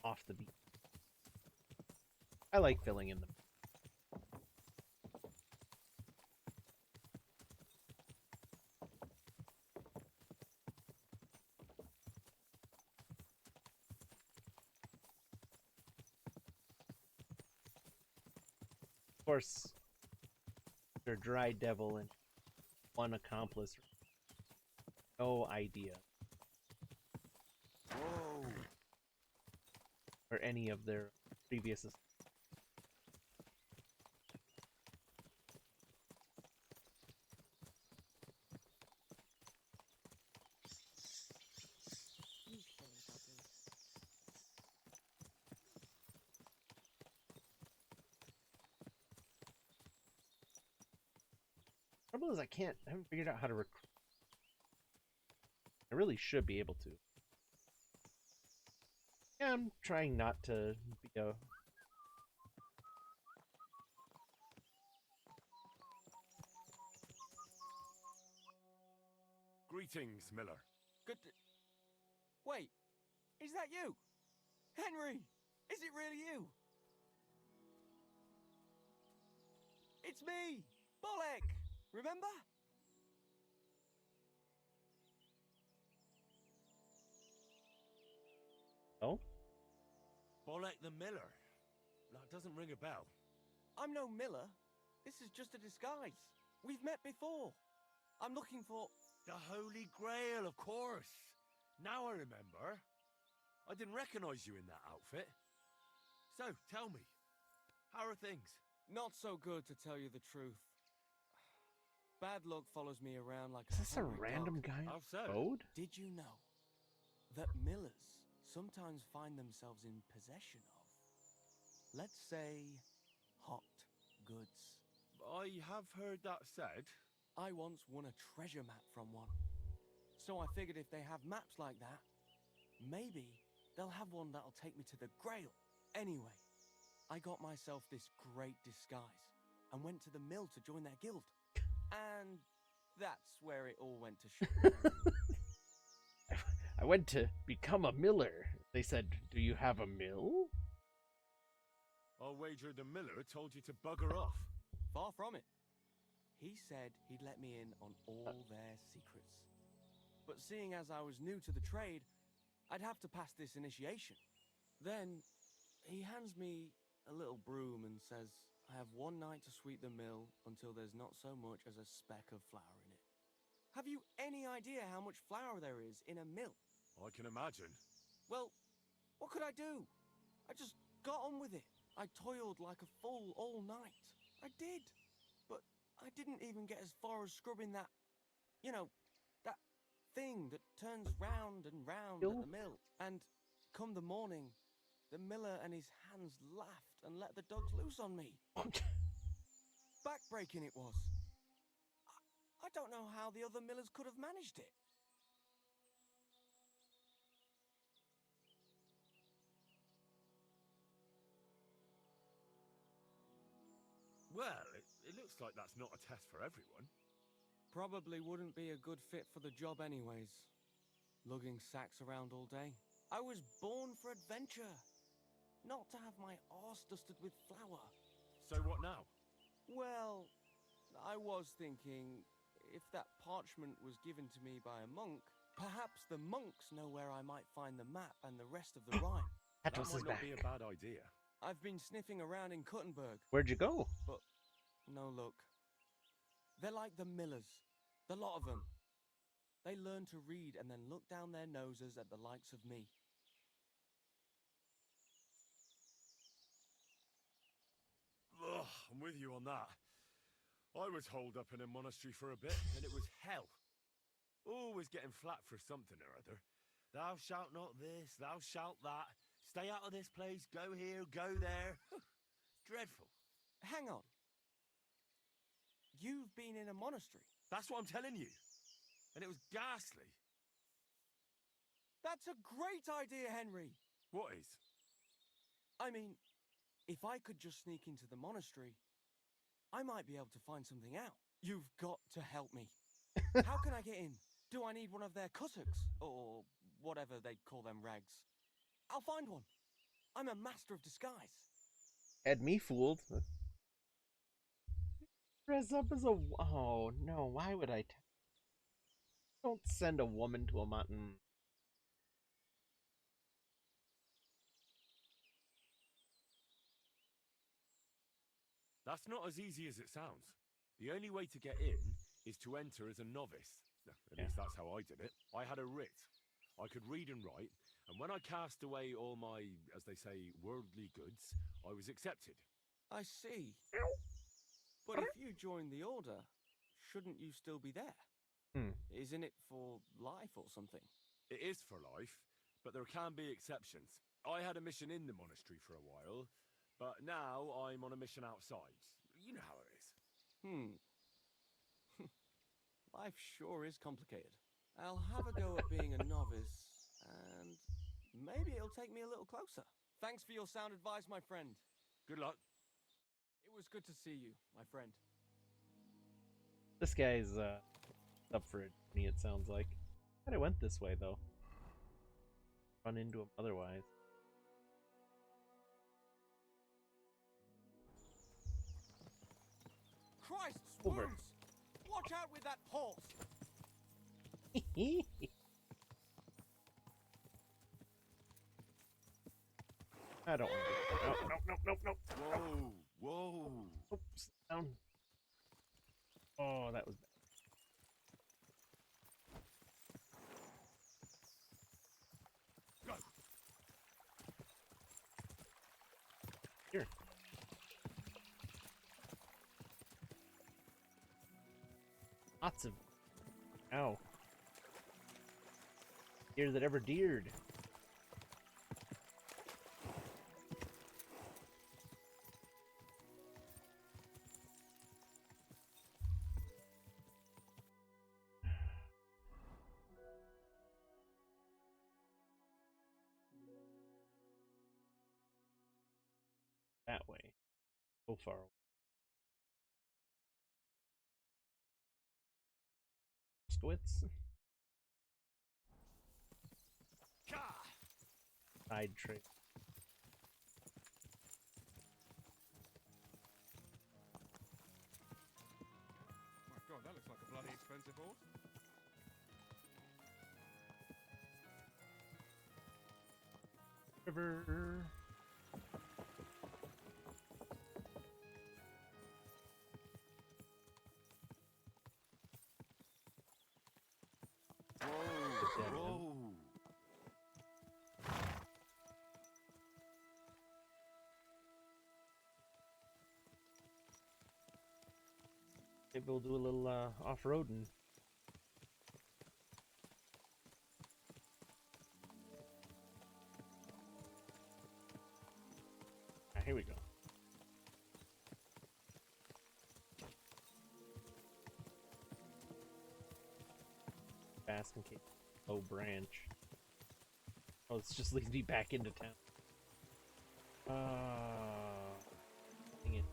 Off the beat. I like filling in them. Of course, you're a dry devil and one accomplice. No idea. Whoa. Or any of their previous. trouble is I haven't figured out how to recruit. I really should be able to. Yeah, I'm trying not to be a... Greetings, Miller. Good. Wait, is that you? Henry, is it really you? It's me, Bolek. Remember? Oh? Bolek the Miller? That doesn't ring a bell. I'm no Miller. This is just a disguise. We've met before. I'm looking for... The Holy Grail, of course. Now I remember. I didn't recognize you in that outfit. So, tell me, how are things? Not so good, to tell you the truth. Bad luck follows me around like Is this a hungry random dog. guy How on so? the road? Did you know that millers sometimes find themselves in possession of, let's say, hot goods? I have heard that said. I once won a treasure map from one. So I figured if they have maps like that, maybe they'll have one that'll take me to the Grail. Anyway, I got myself this great disguise and went to the mill to join their guild. And that's where it all went to shit. I went to become a miller. They said, do you have a mill? I'll wager the Miller told you to bugger off. Far from it. He said he'd let me in on all their secrets. But seeing as I was new to the trade, I'd have to pass this initiation. Then he hands me a little broom and says I have one night to sweep the mill until there's not so much as a speck of flour in it. Have you any idea how much flour there is in a mill? I can imagine. Well, what could I do? I just got on with it. I toiled like a fool all night. I did. But I didn't even get as far as scrubbing that, you know, that thing that turns round and round at the mill. And come the morning, the miller and his hands laughed and let the dogs loose on me. Backbreaking it was. I don't know how the other millers could have managed it. Well, it looks like that's not a test for everyone. Probably wouldn't be a good fit for the job anyways. Lugging sacks around all day. I was born for adventure. Not to have my arse dusted with flour. So what now? Well, I was thinking, if that parchment was given to me by a monk, perhaps the monks know where I might find the map and the rest of the rhyme. That might not be a bad idea. I've been sniffing around in Kuttenberg. Where'd you go? But no luck. They're like the millers, the lot of them. They learn to read and then look down their noses at the likes of me. Ugh, I'm with you on that. I was holed up in a monastery for a bit, and it was hell. Always getting flat for something or other. Thou shalt not this, thou shalt that. Stay out of this place, go here, go there. Dreadful. Hang on. You've been in a monastery? That's what I'm telling you. And it was ghastly. That's a great idea, Henry. What is? I mean, if I could just sneak into the monastery, I might be able to find something out. You've got to help me. How can I get in? Do I need one of their kutuks? Or whatever they call them rags? I'll find one. I'm a master of disguise. Had me fooled. Dress up as a... Oh, no, why would I... Don't send a woman to a mountain. That's not as easy as it sounds. The only way to get in is to enter as a novice. At least that's how I did it. I had a writ. I could read and write, and when I cast away all my, as they say, worldly goods, I was accepted. I see. But if you join the order, shouldn't you still be there? Isn't it for life or something? It is for life, but there can be exceptions. I had a mission in the monastery for a while, but now I'm on a mission outside. You know how it is. Life sure is complicated. I'll have a go at being a novice, and maybe it'll take me a little closer. Thanks for your sound advice, my friend. Good luck. It was good to see you, my friend. This guy's up for it. Me, it sounds like. But I went this way though. Run into him otherwise. Christ, Over. spoons! Watch out with that horse! I don't want to. No. Whoa, whoa. Oops, down. Oh, that was bad. Go. Here. Lots of. Ow. Deer that ever deered. That way. So far away. Squits. Side trade. My God, that looks like a bloody expensive horse. River. Whoa. Maybe we'll do a little off-roading. Ah, here we go. Fast and keep low branch. Oh, this just leads me back into town. Dang it.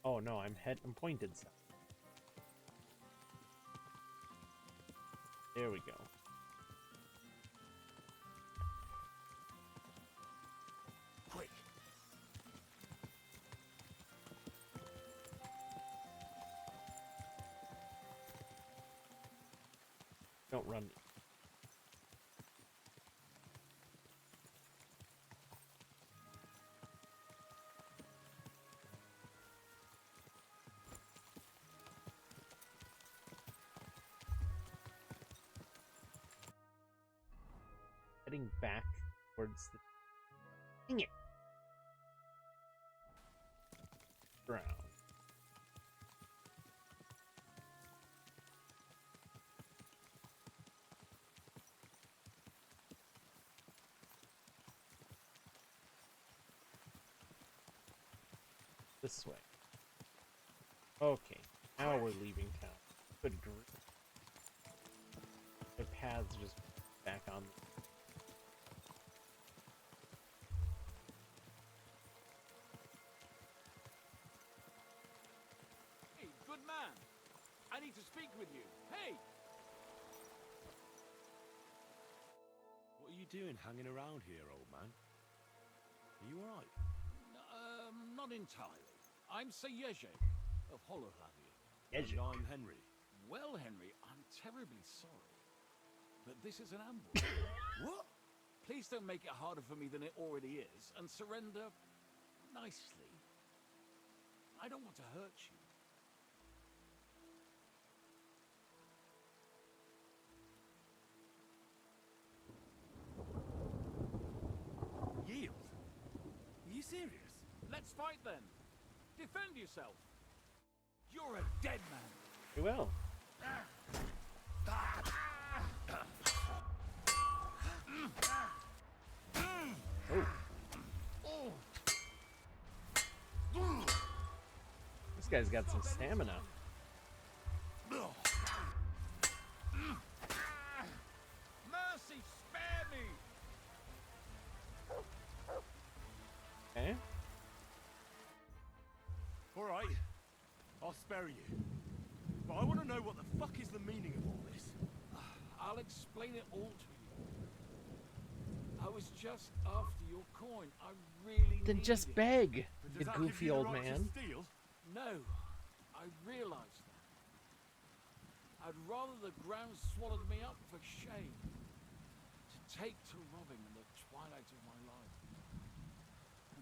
Oh no, I'm pointed south. There we go. Quick. Don't run. Heading back towards the. Dang it! Ground. This way. Okay, now we're leaving town. Good grief. The paths just back on. Hey, good man. I need to speak with you. Hey! What are you doing hanging around here, old man? Are you alright? Not entirely. I'm Sir Yeje of Holohlavia. And I'm Henry. Well, Henry, I'm terribly sorry. But this is an ambush. What? Please don't make it harder for me than it already is, and surrender nicely. I don't want to hurt you. Yield? Are you serious? Let's fight then. Defend yourself. You're a dead man. You will. This guy's got some stamina. Mercy, spare me! Okay. All right, I'll spare you. But I want to know what the fuck is the meaning of all this. I'll explain it all to you. I was just after your coin. I really Then need just it. beg, Does you that goofy give you the old right to man. steal? No, I realize that. I'd rather the ground swallowed me up for shame. To take to robbing in the twilight of my life.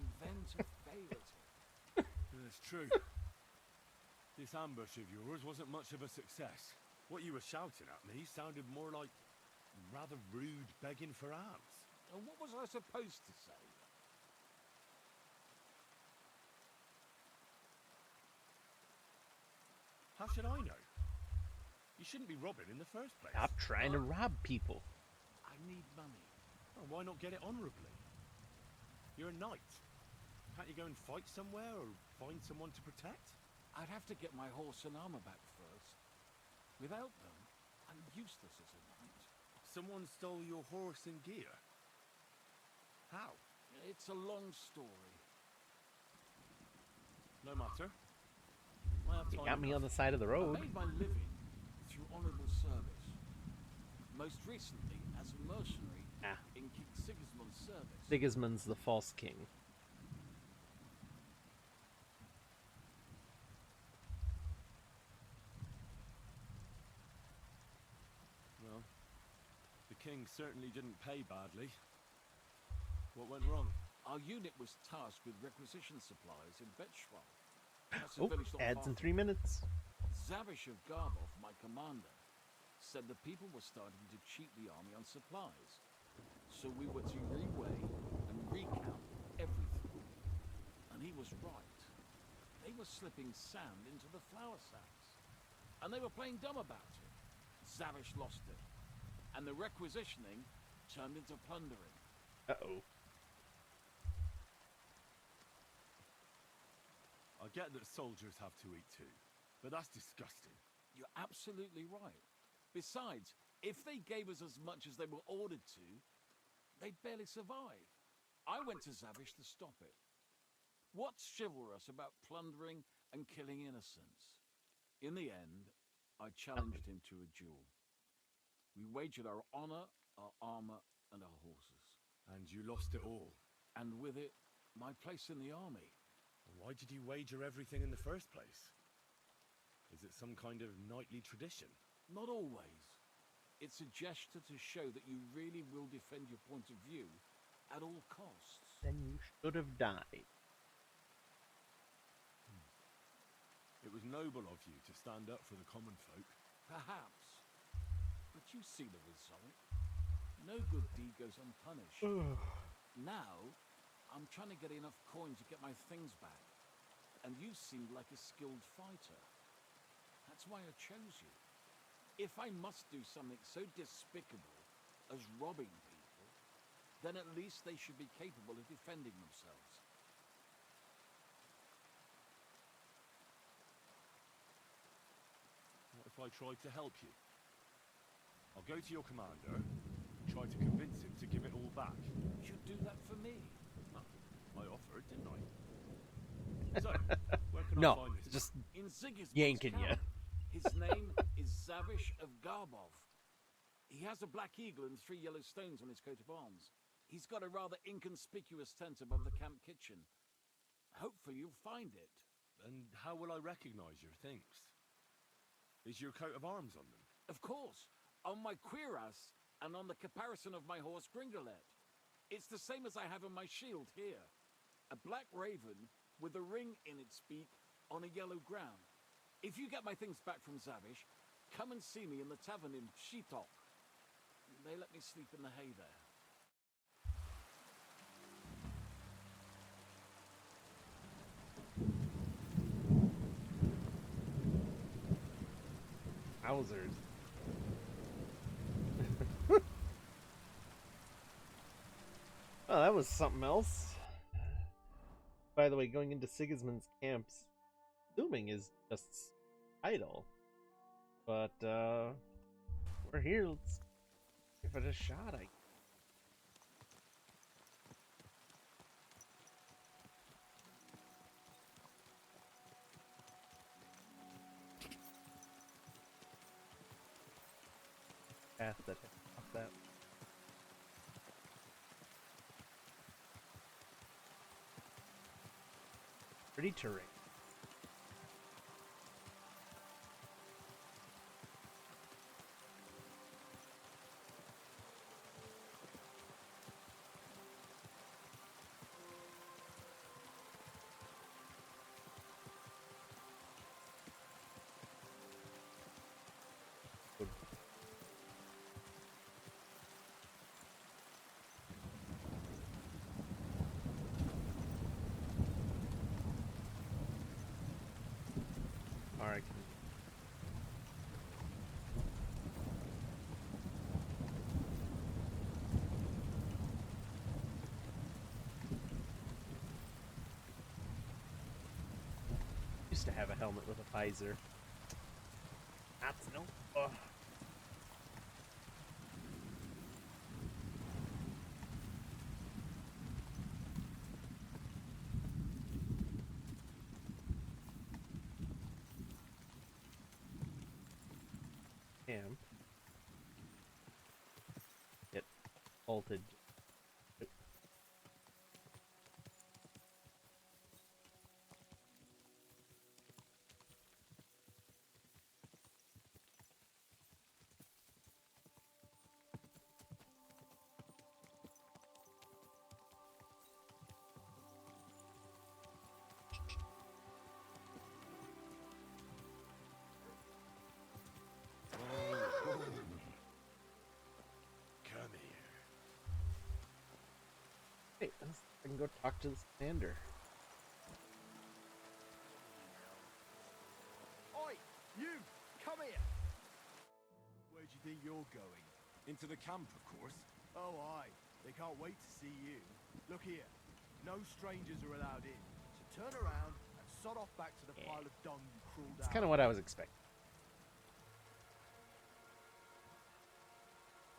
And then to fail at it. That's true. This ambush of yours wasn't much of a success. What you were shouting at me sounded more like rather rude begging for alms. And what was I supposed to say? How should I know? You shouldn't be robbing in the first place. Stop trying to rob people. I need money. Well, why not get it honourably? You're a knight. Can't you go and fight somewhere or find someone to protect? I'd have to get my horse and armor back first. Without them, I'm useless as a knight. Someone stole your horse and gear. How? It's a long story. No matter. I have You time got me enough. on the side of the I road. made my living through honourable service. Most recently as a mercenary in King Sigismund's service. Sigismund's the false king. Well, the king certainly didn't pay badly. What went wrong? Our unit was tasked with requisition supplies in Betschwal. That's a Oh, village not ads far in from 3 minutes. Zavish of Garbov, my commander, said the people were starting to cheat the army on supplies. So we were to reweigh and recount everything. And he was right. They were slipping sand into the flour sacks. And they were playing dumb about it. Zavish lost it. And the requisitioning turned into plundering. Uh-oh. I get that soldiers have to eat too, but that's disgusting. You're absolutely right. Besides, if they gave us as much as they were ordered to, they'd barely survive. I went to Zavish to stop it. What's chivalrous about plundering and killing innocents? In the end, I challenged him to a duel. We wagered our honor, our armor, and our horses. And you lost it all. And with it, my place in the army. Why did you wager everything in the first place? Is it some kind of knightly tradition? Not always. It's a gesture to show that you really will defend your point of view at all costs. Then you should have died. It was noble of you to stand up for the common folk. Perhaps. But you see the result. No good deed goes unpunished. Now, I'm trying to get enough coin to get my things back. And you seemed like a skilled fighter. That's why I chose you. If I must do something so despicable as robbing people, then at least they should be capable of defending themselves. What if I tried to help you? I'll go to your commander, try to convince him to give it all back. You'd do that for me. I offered, didn't I? So, where can I No, find this? just In Sigismund's yanking ya. camp. His name is Zavish of Garbov. He has a black eagle and 3 yellow stones on his coat of arms. He's got a rather inconspicuous tent above the camp kitchen. Hopefully you'll find it. And how will I recognize your things? Is your coat of arms on them? Of course, on my cuirass and on the caparison of my horse Gringolet. It's the same as I have on my shield here. A black raven with a ring in its beak on a yellow ground. If you get my things back from Zavish, come and see me in the tavern in Shitok. They let me sleep in the hay there. Wowzers. Oh, that was something else. By the way, going into Sigismund's camps, assuming is just idle. But, we're here, let's give it a shot, I path that off that. Pretty terrain. Alright. Used to have a helmet with a visor. That's no. Ugh. Camp. Get halted. Come here. Hey, I can go talk to the commander. Oi, you! Come here! Where do you think you're going? Into the camp, of course. Oh, aye. They can't wait to see you. Look here. No strangers are allowed in. So turn around and sod off back to the pile of dung you crawled That's out. kind of what I was expecting.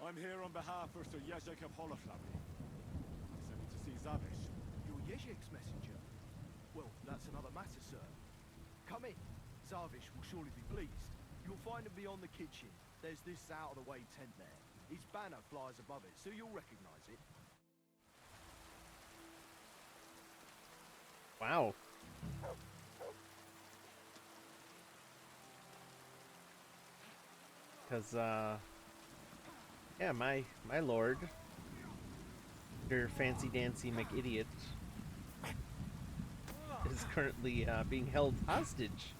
I'm here on behalf of Sir Jezek of Holoflavi. He sent me to see Zavish. You're Yezhek's messenger. Well, that's another matter, sir. Come in. Zavish will surely be pleased. You'll find him beyond the kitchen. There's this out-of-the-way tent there. His banner flies above it, so you'll recognize it. Wow. Because, yeah, my lord, your fancy-dancy McIdiot, is currently being held hostage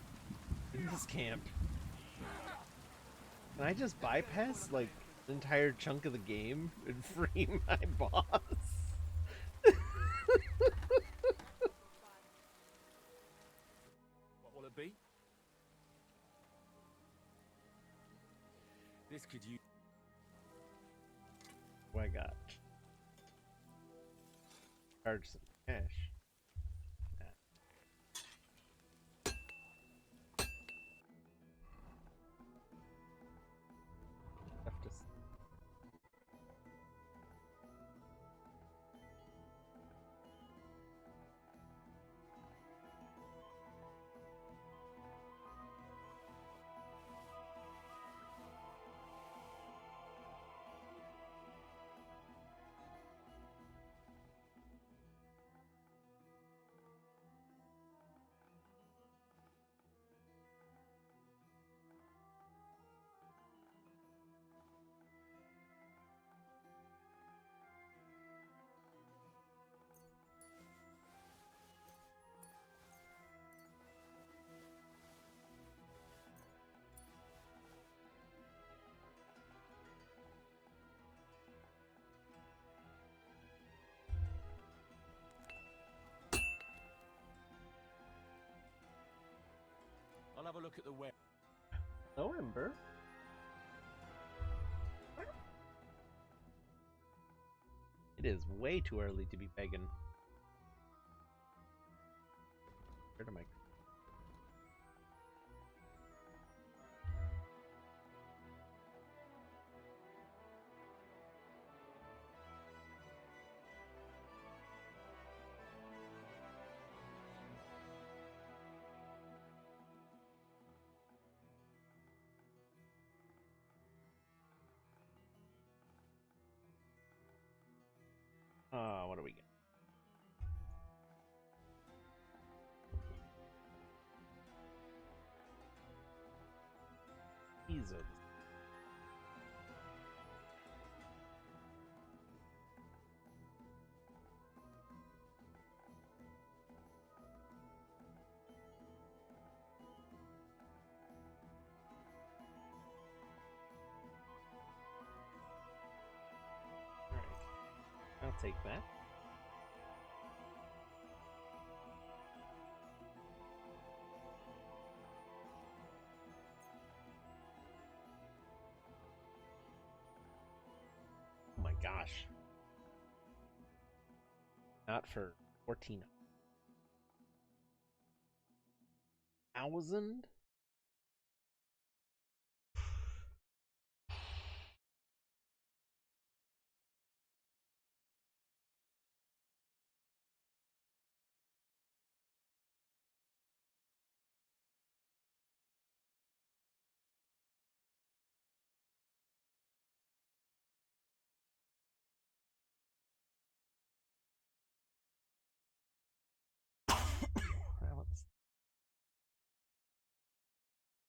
in this camp. Can I just bypass, like, an entire chunk of the game and free my boss? What will it be? This could use. Oh my god. Charge some cash. Have to. I'll have a look at the web. November. It It is way too early to be begging. Where am I? What do we get? Jesus. All right, I'll take that. Oh my gosh. Not for 14,000?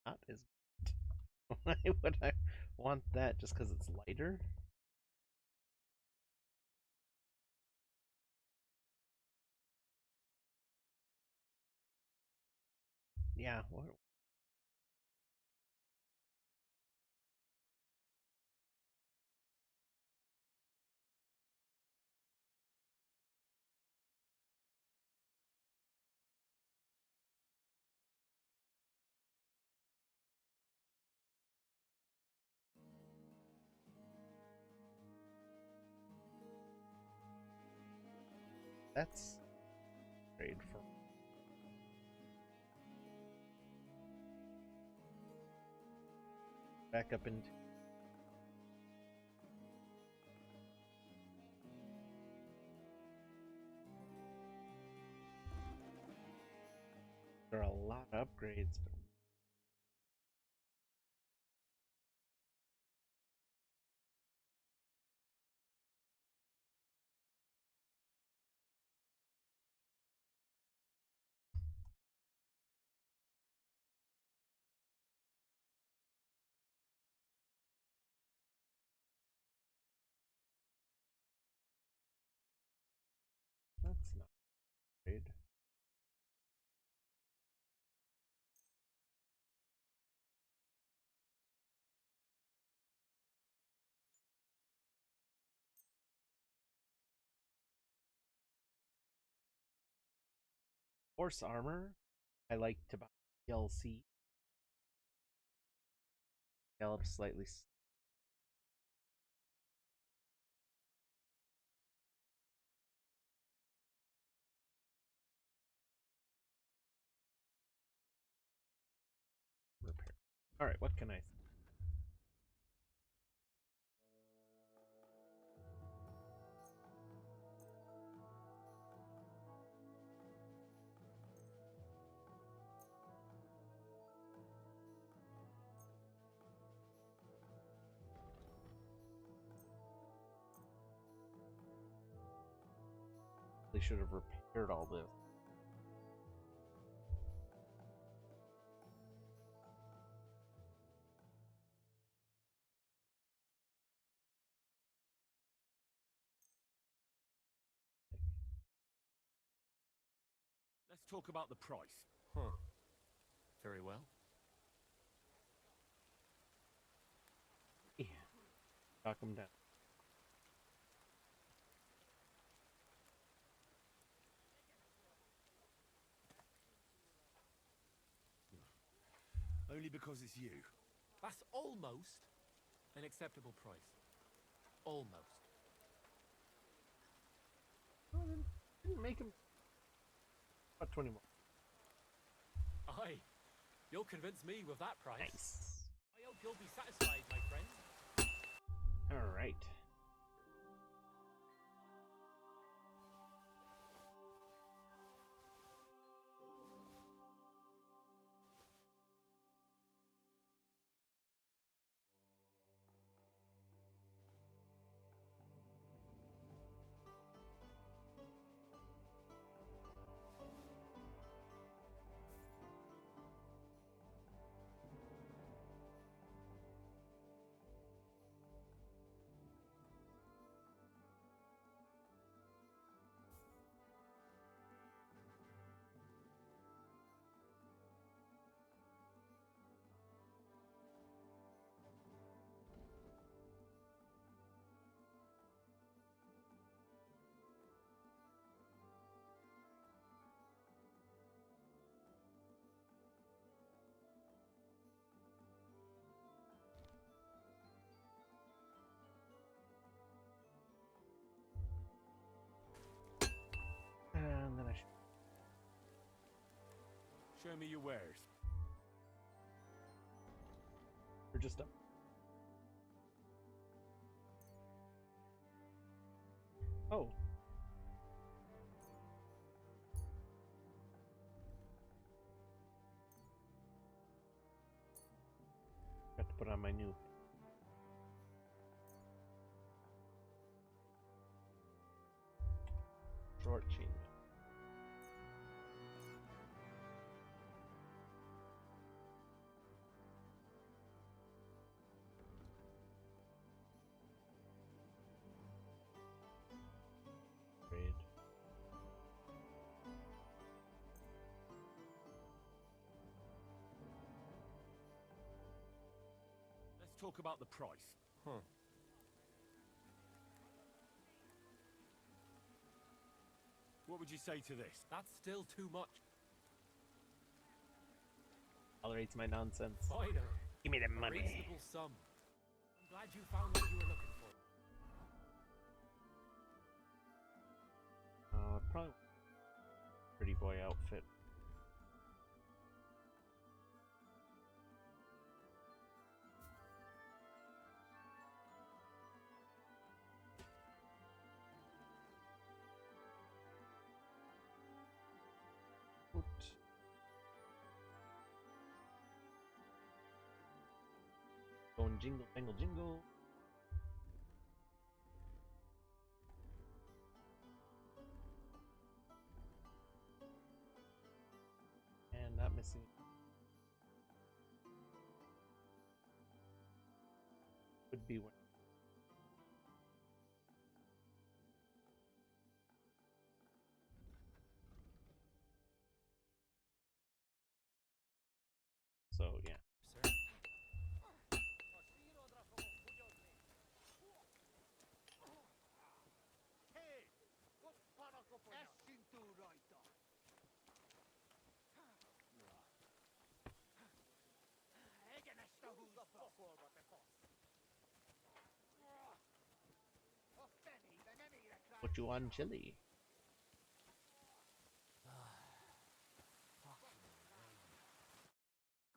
Not as good. Why would I want that just because it's lighter? Yeah, what? That's trade for back up into there are a lot of upgrades, but that's not trade. Horse armor. I like to buy DLC. Gallop slightly. Repair. All right, what can I say? They should have repaired all this. Let's talk about the price. Huh. Very well. Yeah. Knock them down. Only because it's you. That's almost an acceptable price. Almost. Didn't make him. About 20 more. Aye, you'll convince me with that price. Nice. I hope you'll be satisfied, my friend. All right. And then I should. Show me your wares. We're just up. Oh. Got to put on my new. Short chain. Trade. Let's talk about the price. Huh. What would you say to this? That's still too much. Tolerates my nonsense. Fine. Give me the A money. reasonable sum. I'm glad you found what you were looking for. Probably pretty boy outfit. Put going jingle, jangle, jingle. And not missing. Would be one. So yeah. Sir? Put you on chili.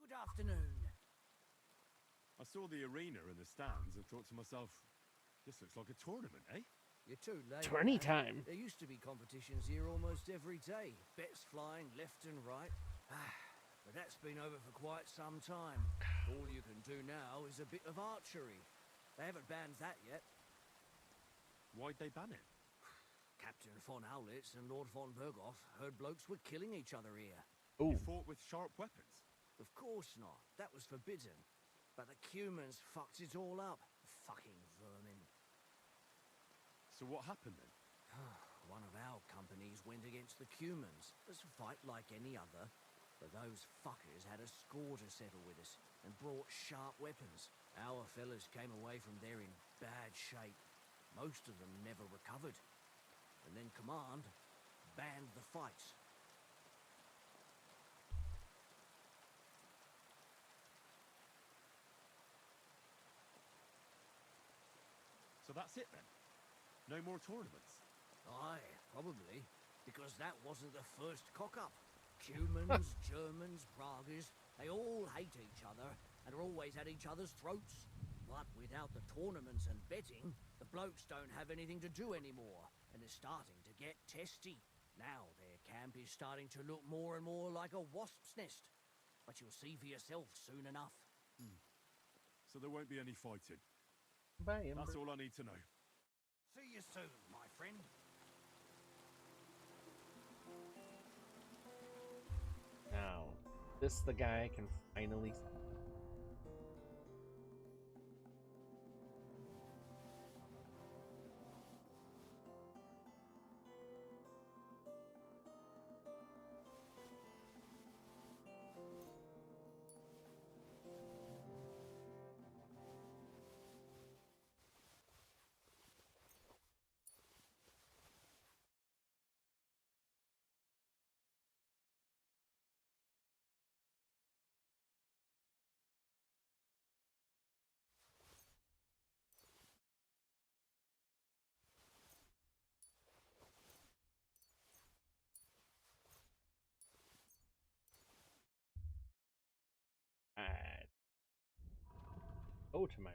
Good afternoon. I saw the arena and the stands and thought to myself, this looks like a tournament, eh? You're too late. Tourney man. time. There used to be competitions here almost every day. Bets flying left and right. But that's been over for quite some time. All you can do now is a bit of archery. They haven't banned that yet. Why'd they ban it? Captain von Howlitz and Lord von Berghoff heard blokes were killing each other here. Ooh. You fought with sharp weapons? Of course not. That was forbidden. But the Cumans fucked it all up. Fucking vermin. So what happened then? One of our companies went against the Cumans. It was a fight like any other. But those fuckers had a score to settle with us and brought sharp weapons. Our fellas came away from there in bad shape. Most of them never recovered. And then Command banned the fights. So that's it then? No more tournaments? Aye, Probably because that wasn't the first cock-up. Humans, Germans, Praguers, they all hate each other and are always at each other's throats. But without the tournaments and betting, the blokes don't have anything to do anymore, and it's starting to get testy. Now their camp is starting to look more and more like a wasp's nest. But you'll see for yourself soon enough. So there won't be any fighting. Bye, Ember. That's all I need to know. See you soon, my friend. Now, this the guy I can finally. Alright. Go to my.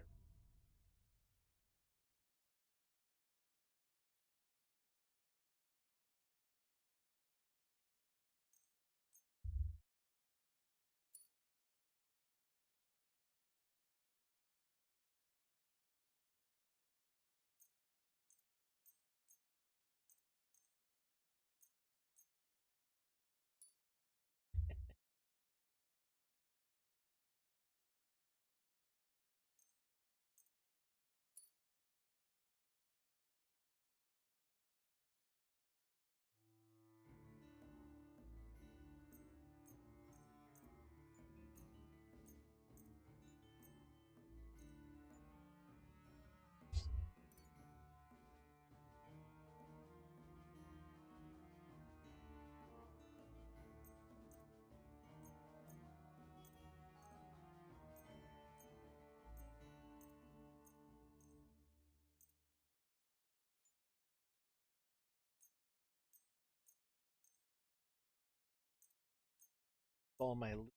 All my loot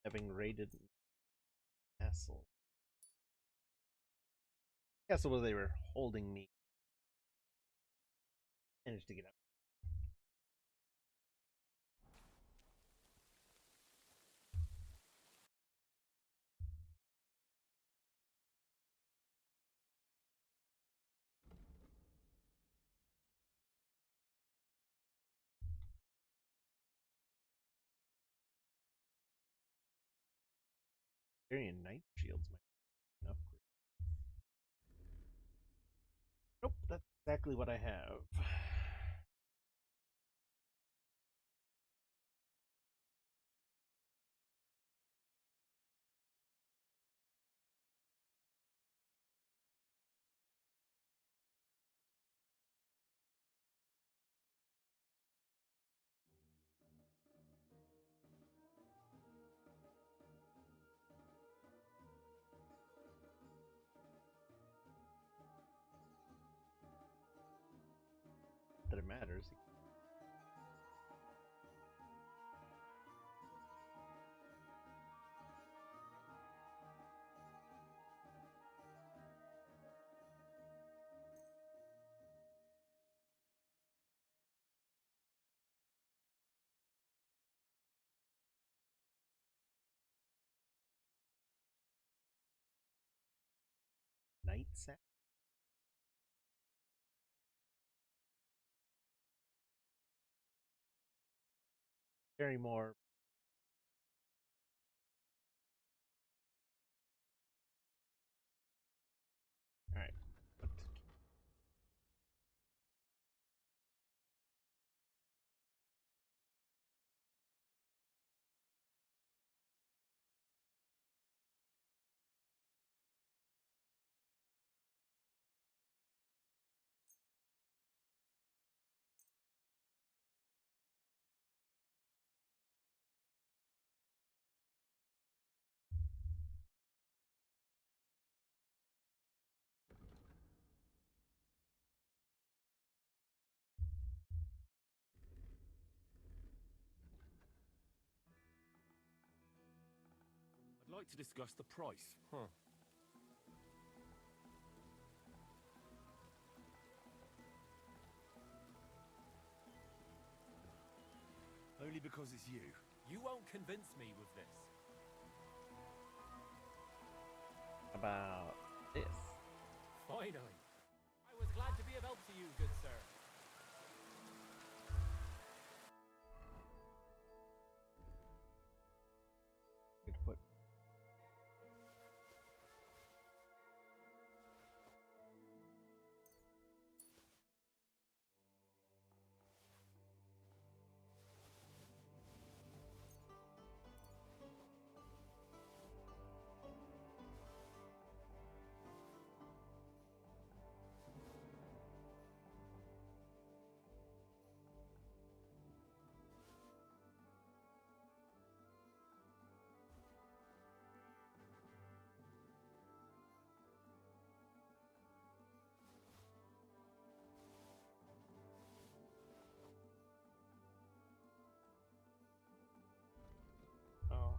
having raided castle. Castle where they were holding me. Managed to get out. Varian Knight shields might upgrade. Nope, that's exactly what I have. That it matters. Night set. Very more. Alright. like to discuss the price. Huh. Only because it's you. You won't convince me with this. About this. Finally. I was glad to be of help to you, good sir. Good put. Oh.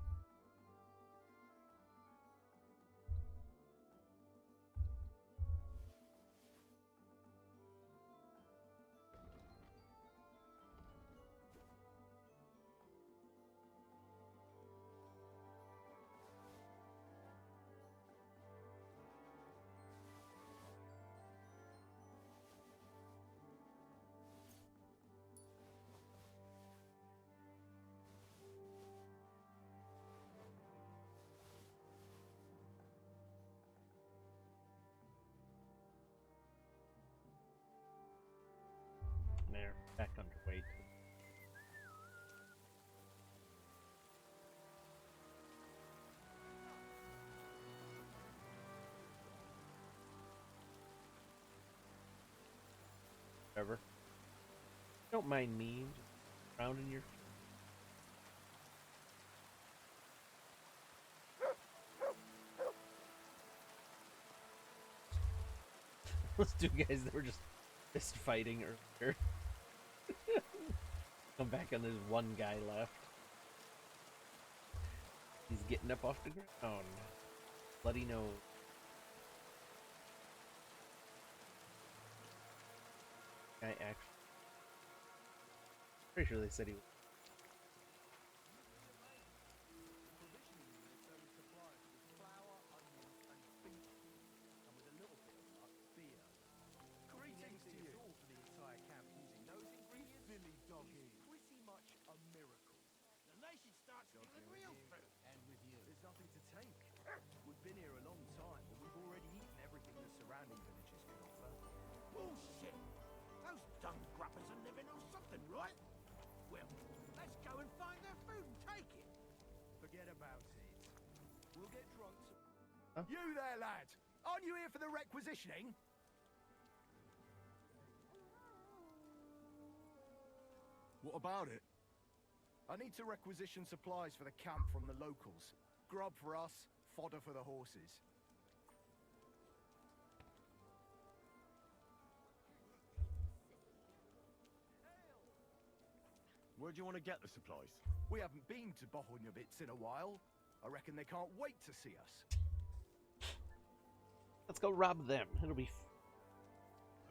There, back underway. Whatever. Don't mind me, just rounding your. Those two guys that were just fist fighting earlier. Come back and there's one guy left. He's getting up off the ground. Bloody nose. Guy actually. Pretty sure they said he was. Greetings to you. All for the entire camp using those ingredients. Billy Doggy. Pretty much a miracle. The nation starts feeling real food. And with you. There's nothing to take. We've been here a long time, and we've already eaten everything the surrounding villages can offer. Bullshit. Those dung grappers are living on something, right? Well, let's go and find their food and take it. Forget about it. We'll get drunk. Huh? You there, lad? Aren't you here for the requisitioning? What about it? I need to requisition supplies for the camp from the locals. Grub for us, fodder for the horses. Where do you want to get the supplies? We haven't been to Bohunjovitz in a while. I reckon they can't wait to see us. Let's go rob them. It'll be.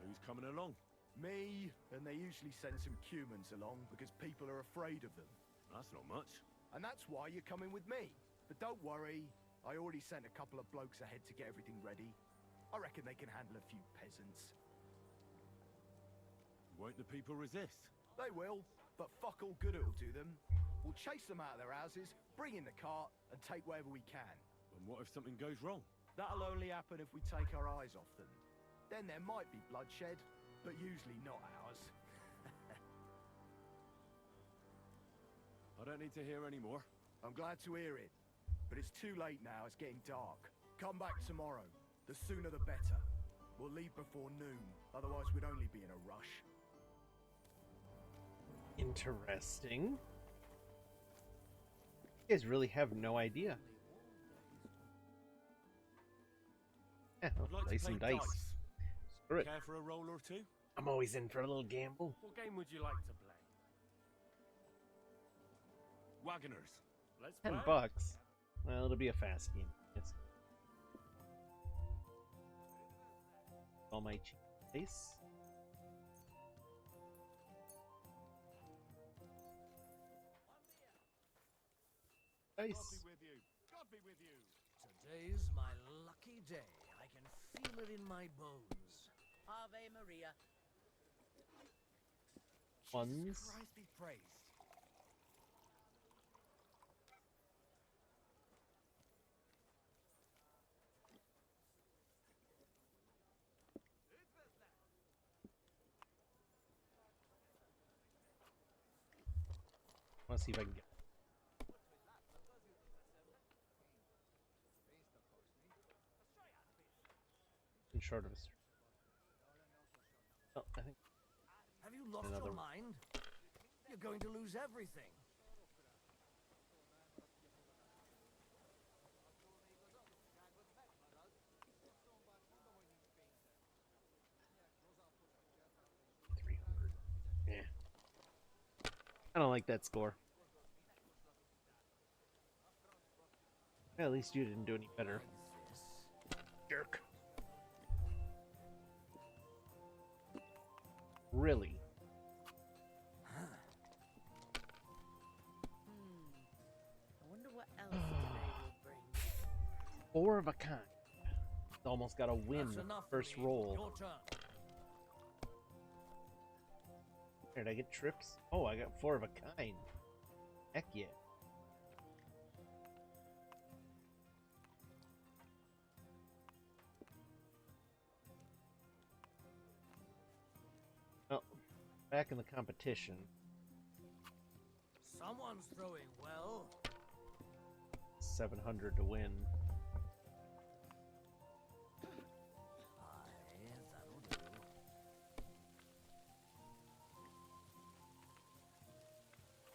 Who's coming along? Me, and they usually send some humans along because people are afraid of them. That's not much. And that's why you're coming with me. But don't worry, I already sent a couple of blokes ahead to get everything ready. I reckon they can handle a few peasants. Won't the people resist? They will, but fuck all good it'll do them. We'll chase them out of their houses, bring in the cart, and take whatever we can. And what if something goes wrong? That'll only happen if we take our eyes off them. Then there might be bloodshed, but usually not ours. I don't need to hear any more. I'm glad to hear it, but it's too late now. It's getting dark. Come back tomorrow. The sooner the better. We'll leave before noon, otherwise we'd only be in a rush. Interesting. You guys really have no idea. Yeah, I'd like play to some play dice. Screw it. Care for a roll or two? I'm always in for a little gamble. What game would you like to play? Wagoners. Let's play. $10. Well, it'll be a fast game. It's all my face. Nice. God be with you. God be with you. Today's my lucky day. I can feel it in my bones. Ave Maria. Ones. Jesus Christ be praised. I want to see if I can get. In short of a. Oh, I think. Have you lost Another your one. mind? You're going to lose everything. Yeah. I don't like that score. Yeah, at least you didn't do any better. Jerk. Really? I wonder what else today will bring. 4 of a kind. Almost got a win That's enough for first me. roll. Your turn. Did I get trips? Oh, I got 4 of a kind. Heck yeah. Well, back in the competition. Someone's throwing well. 700 to win. Aye, that'll do.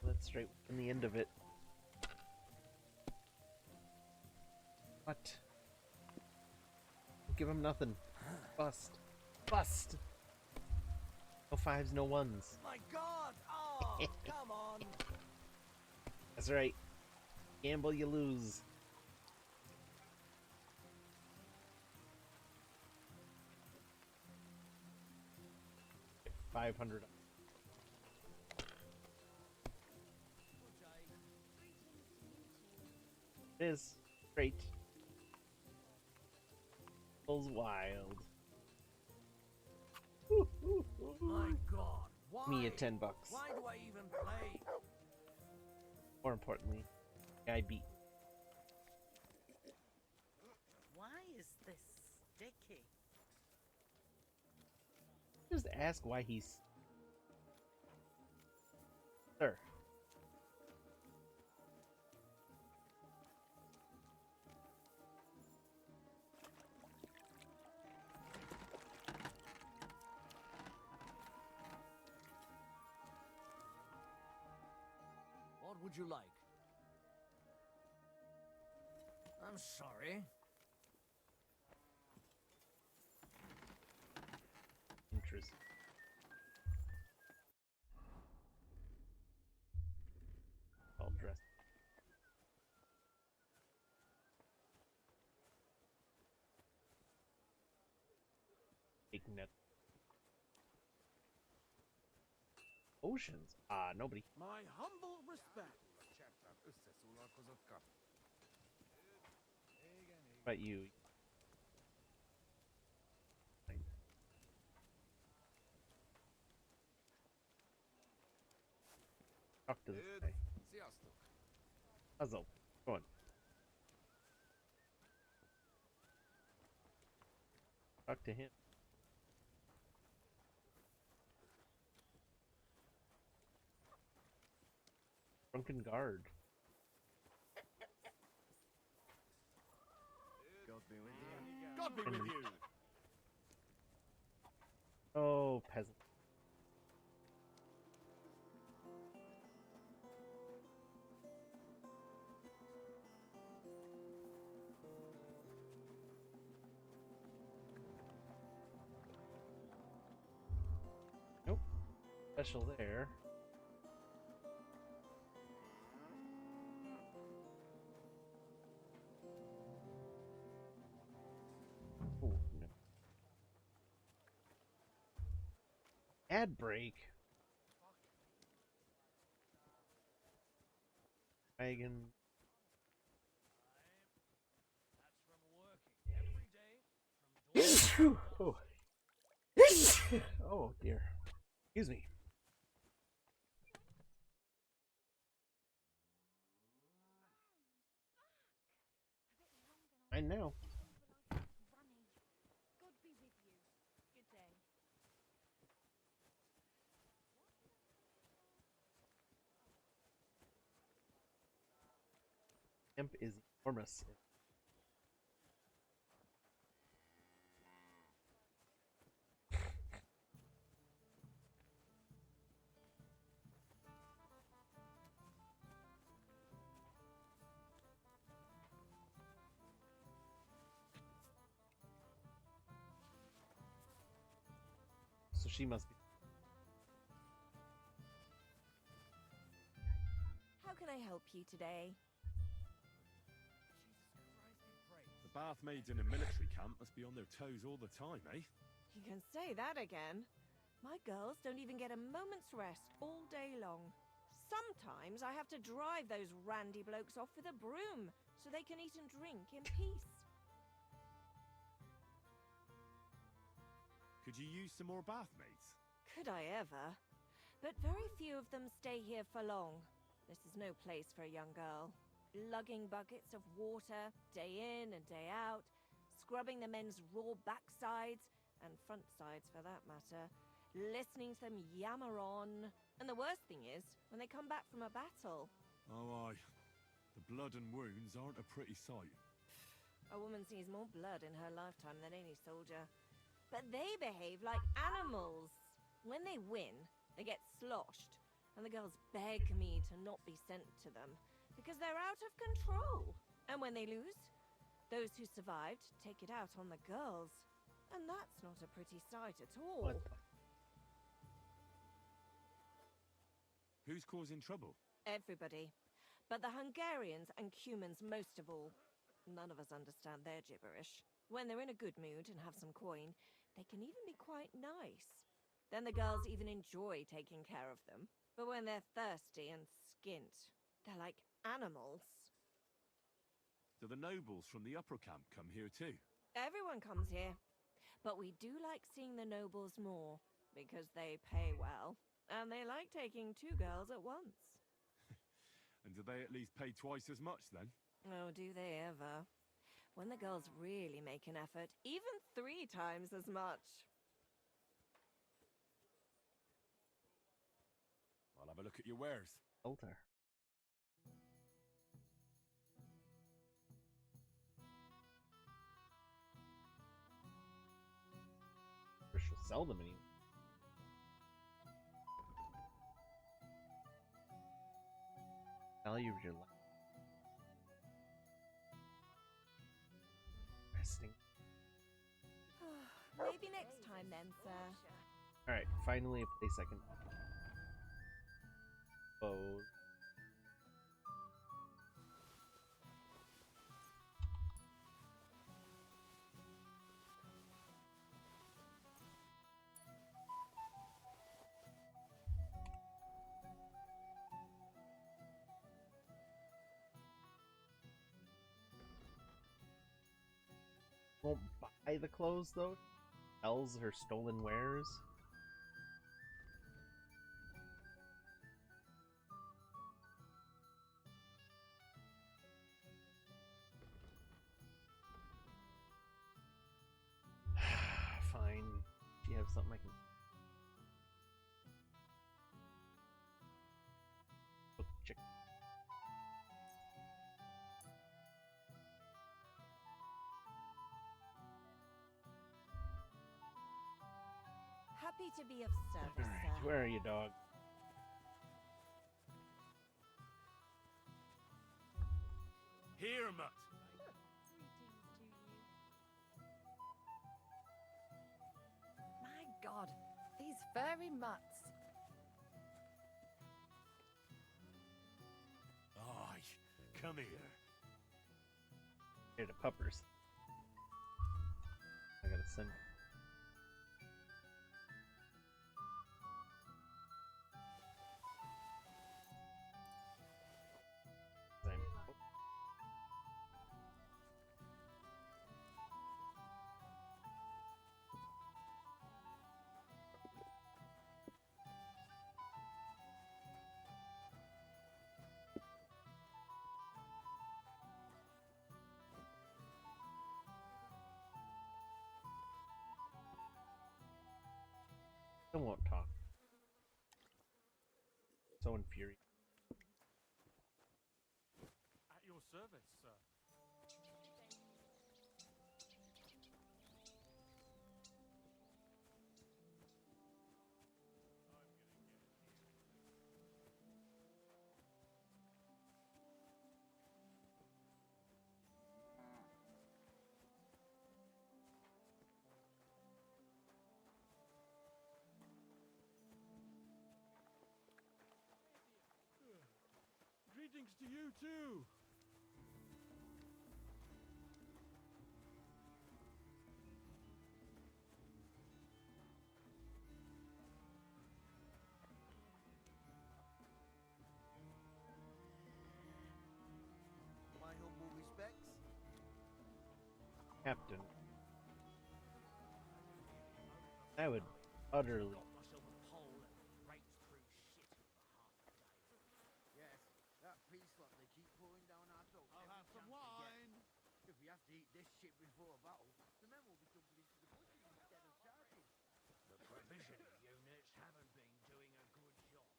That's straight in the end of it. What? Give him nothing. Bust. Bust! No 5s, no 1s. My God! Oh, come on! That's right. Gamble, you lose. $500. It is great. Feels wild. My God! Why? Me at $10. Why do I even play? More importantly, guy beat. Why is this sticky? Just ask why he's. Sir. What would you like? I'm sorry. Interesting. All dressed. Taking that. Oceans? Ah, nobody. My humble respect. But you. Talk to this guy. Puzzle. Go on. Talk to him. Drunken guard. God be with you. God be with you. Oh, peasant. Nope. Special there. Ad break. Dragon. Oh. Oh dear. Excuse me. I know. Imp is enormous. So she must be. How can I help you today? The bath maids in a military camp must be on their toes all the time, eh? You can say that again. My girls don't even get a moment's rest all day long. Sometimes I have to drive those randy blokes off with a broom so they can eat and drink in peace. Could you use some more bath maids? Could I ever? But very few of them stay here for long. This is no place for a young girl. Lugging buckets of water, day in and day out, scrubbing the men's raw backsides, and front sides for that matter, listening to them yammer on. And the worst thing is, when they come back from a battle. Oh, aye. The blood and wounds aren't a pretty sight. A woman sees more blood in her lifetime than any soldier. But they behave like animals. When they win, they get sloshed, and the girls beg me to not be sent to them, because they're out of control. And when they lose, those who survived take it out on the girls. And that's not a pretty sight at all. What? Who's causing trouble? Everybody. But the Hungarians and Cumans most of all. None of us understand their gibberish. When they're in a good mood and have some coin, they can even be quite nice. Then the girls even enjoy taking care of them. But when they're thirsty and skint, they're like animals. Do the nobles from the upper camp come here too? Everyone comes here. But we do like seeing the nobles more, because they pay well. And they like taking 2 girls at once. And do they at least pay twice as much then? Oh, do they ever? When the girls really make an effort, even 3 times as much. I'll have a look at your wares. Altar. Or she'll sell them anyway. Value of your life. Resting. Maybe next time then, sir. Alright, finally a place I can pose. Won't buy the clothes though. Sells her stolen wares. Fine. Do you have something I can cook chicken? Happy to be of service, Alright, sir. where are you, dog? Here, mutt. My God, these furry mutts. Aye, come here. Here, the puppers. I gotta send. I won't talk. So infuriating. At your service, sir. Greetings to you too. My humble respects. Captain. I would utterly. Yes, that peace lot they keep pouring down our throats. I'll every have some chance they get. wine. If we have to eat this shit before a battle, the men will be jumping into the bushes instead of charging. The provision units haven't been doing a good job.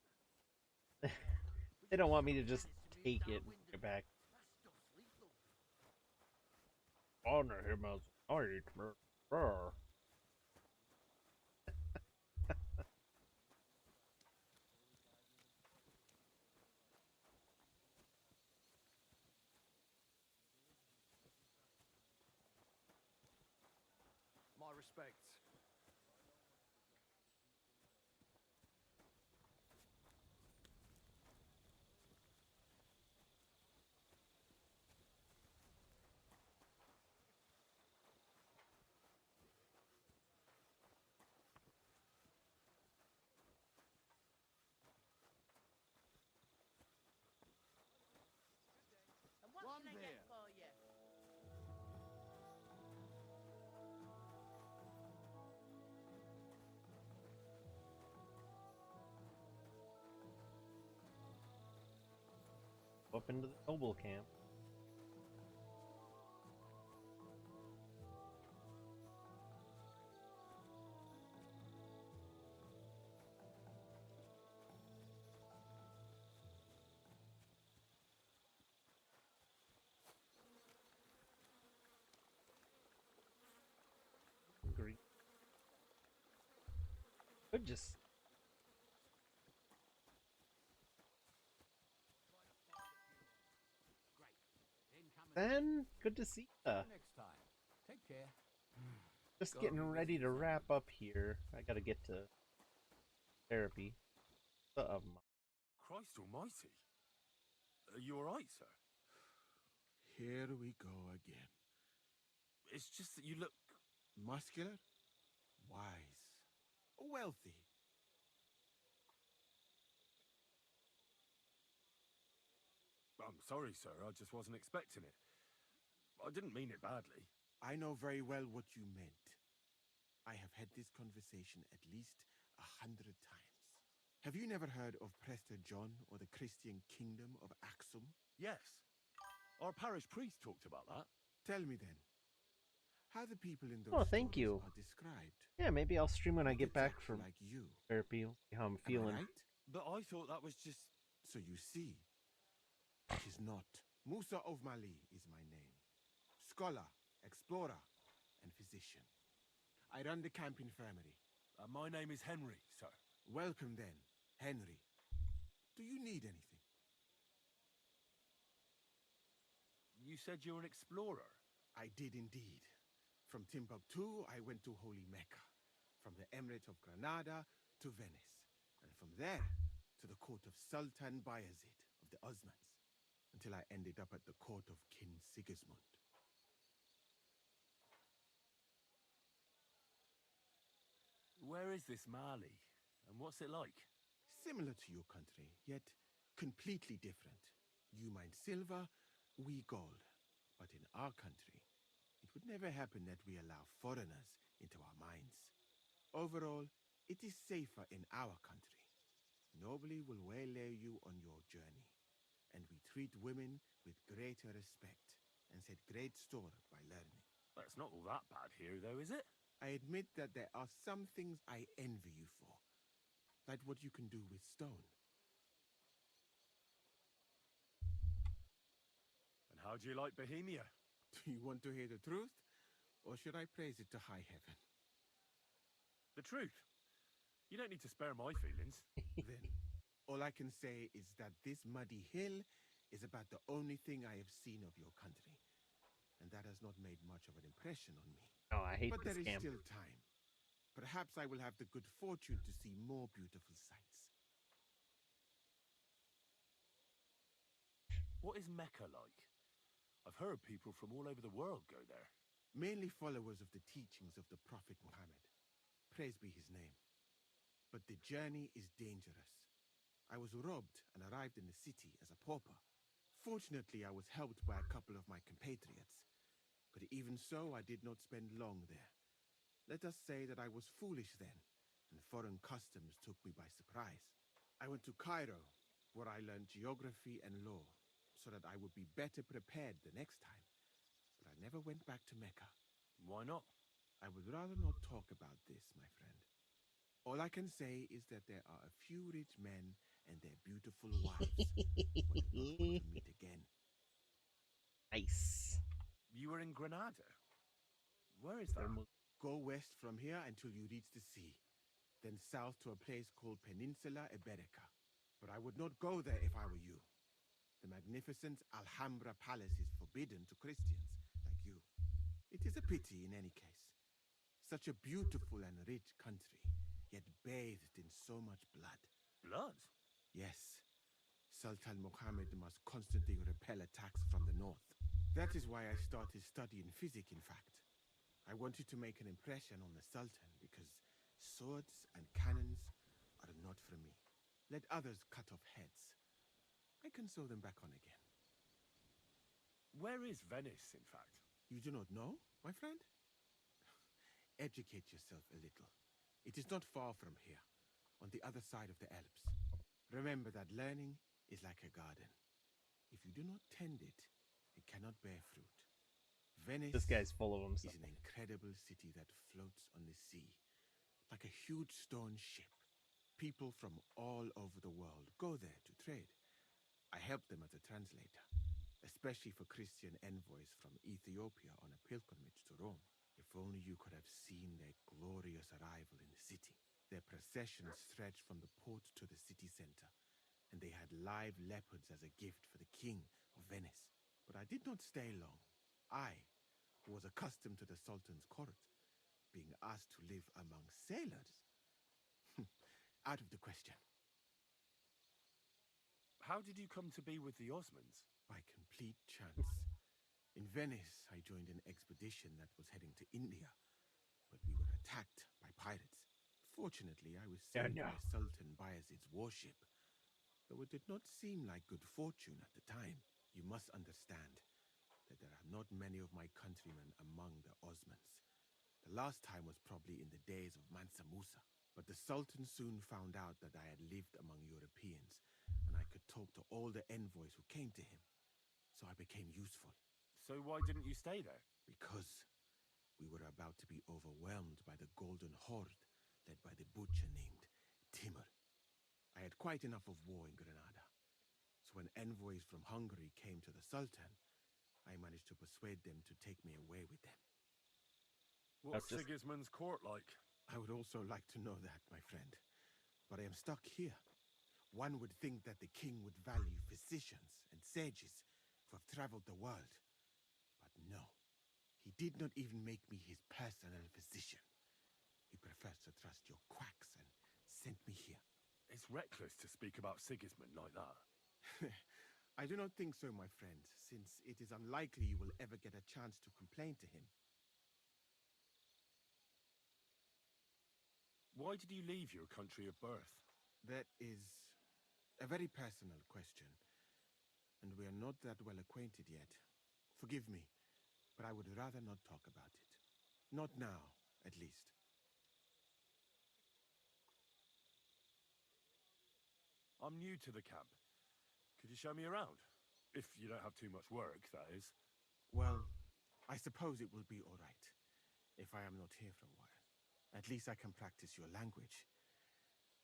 They don't want me to just take it and get back. That stuff's lethal. Honor him as nightmare. My respects. And what One can I beer. get for you? Up into the noble camp. Agree. Could just. Then, good to see ya. Next time. Take care. Just getting ready to wrap up here. I gotta get to therapy. Christ almighty. Are you alright, sir? Here we go again. It's just that you look... Muscular, wise, wealthy. I'm sorry, sir. I just wasn't expecting it. I didn't mean it badly. I know very well what you meant. I have had this conversation at least 100 times. Have you never heard of Prester John or the Christian Kingdom of Axum? Yes. Our parish priest talked about that. Tell me then, how the people in those Oh, thank stories you. are described. Yeah, maybe I'll stream when I get back Exactly from like you. therapy. See how I'm feeling. Am I right? But I thought that was just... So you see, it is not. Musa of Mali is my name. Scholar, explorer, and physician. I run the camp infirmary. my name is Henry, sir. Welcome then, Henry. Do you need anything? You said you're an explorer. I did indeed. From Timbuktu, I went to Holy Mecca. From the Emirate of Granada to Venice. And from there to the court of Sultan Bayezid of the Osmans. Until I ended up at the court of King Sigismund. Where is this Mali? And what's it like? Similar to your country, yet completely different. You mine silver, we gold. But in our country, it would never happen that we allow foreigners into our mines. Overall, it is safer in our country. Nobody will waylay you on your journey. And we treat women with greater respect and set great store by learning. It's not all that bad here, though, is it? I admit that there are some things I envy you for, like what you can do with stone. And how do you like Bohemia? Do you want to hear the truth? Or should I praise it to high heaven? The truth. You don't need to spare my feelings. Then, all I can say is that this muddy hill is about the only thing I have seen of your country. And that has not made much of an impression on me. Oh, I hate but this there is game. still time. Perhaps I will have the good fortune to see more beautiful sights. What is Mecca like? I've heard people from all over the world go there. Mainly followers of the teachings of the Prophet Muhammad. Praise be his name. But the journey is dangerous. I was robbed and arrived in the city as a pauper. Fortunately, I was helped by a couple of my compatriots. But even so, I did not spend long there. Let us say that I was foolish then, and foreign customs took me by surprise. I went to Cairo, where I learned geography and law, so that I would be better prepared the next time. But I never went back to Mecca. Why not? I would rather not talk about this, my friend. All I can say is that there are a few rich men and their beautiful wives where you not want to meet again. Nice. You were in Granada? Where is that? Go west from here until you reach the sea. Then south to a place called Peninsula Iberica. But I would not go there if I were you. The magnificent Alhambra Palace is forbidden to Christians like you. It is a pity in any case. Such a beautiful and rich country, yet bathed in so much blood. Blood? Yes. Sultan Muhammad must constantly repel attacks from the north. That is why I started studying physics, in fact. I wanted to make an impression on the Sultan because swords and cannons are not for me. Let others cut off heads. I can sew them back on again. Where is Venice, in fact? You do not know, my friend? Educate yourself a little. It is not far from here, on the other side of the Alps. Remember that learning is like a garden. If you do not tend it, it cannot bear fruit. Venice This guy's full of himself. is an incredible city that floats on the sea, like a huge stone ship. People from all over the world go there to trade. I help them as a translator, especially for Christian envoys from Ethiopia on a pilgrimage to Rome. If only you could have seen their glorious arrival in the city. Their processions stretched from the port to the city center, and they had live leopards as a gift for the king of Venice. But I did not stay long. I, who was accustomed to the Sultan's court, being asked to live among sailors? Out of the question. How did you come to be with the Osmonds? By complete chance. In Venice, I joined an expedition that was heading to India, but we were attacked by pirates. Fortunately, I was saved by Sultan Bayezid's warship, though it did not seem like good fortune at the time. You must understand that there are not many of my countrymen among the Osmans. The last time was probably in the days of Mansa Musa, but the Sultan soon found out that I had lived among Europeans, and I could talk to all the envoys who came to him, so I became useful. So why didn't you stay there? Because we were about to be overwhelmed by the Golden Horde, led by the butcher named Timur. I had quite enough of war in Granada, so when envoys from Hungary came to the Sultan, I managed to persuade them to take me away with them. What's Sigismund's court like? I would also like to know that, my friend. But I am stuck here. One would think that the king would value physicians and sages who have traveled the world. But no, he did not even make me his personal physician. He prefers to trust your quacks and sent me here. It's reckless to speak about Sigismund like that. I do not think so, my friend, since it is unlikely you will ever get a chance to complain to him. Why did you leave your country of birth? That is a very personal question, and we are not that well acquainted yet. Forgive me, but I would rather not talk about it. Not now, at least. I'm new to the camp. Could you show me around? If you don't have too much work, that is. Well, I suppose it will be all right, if I am not here for a while. At least I can practice your language.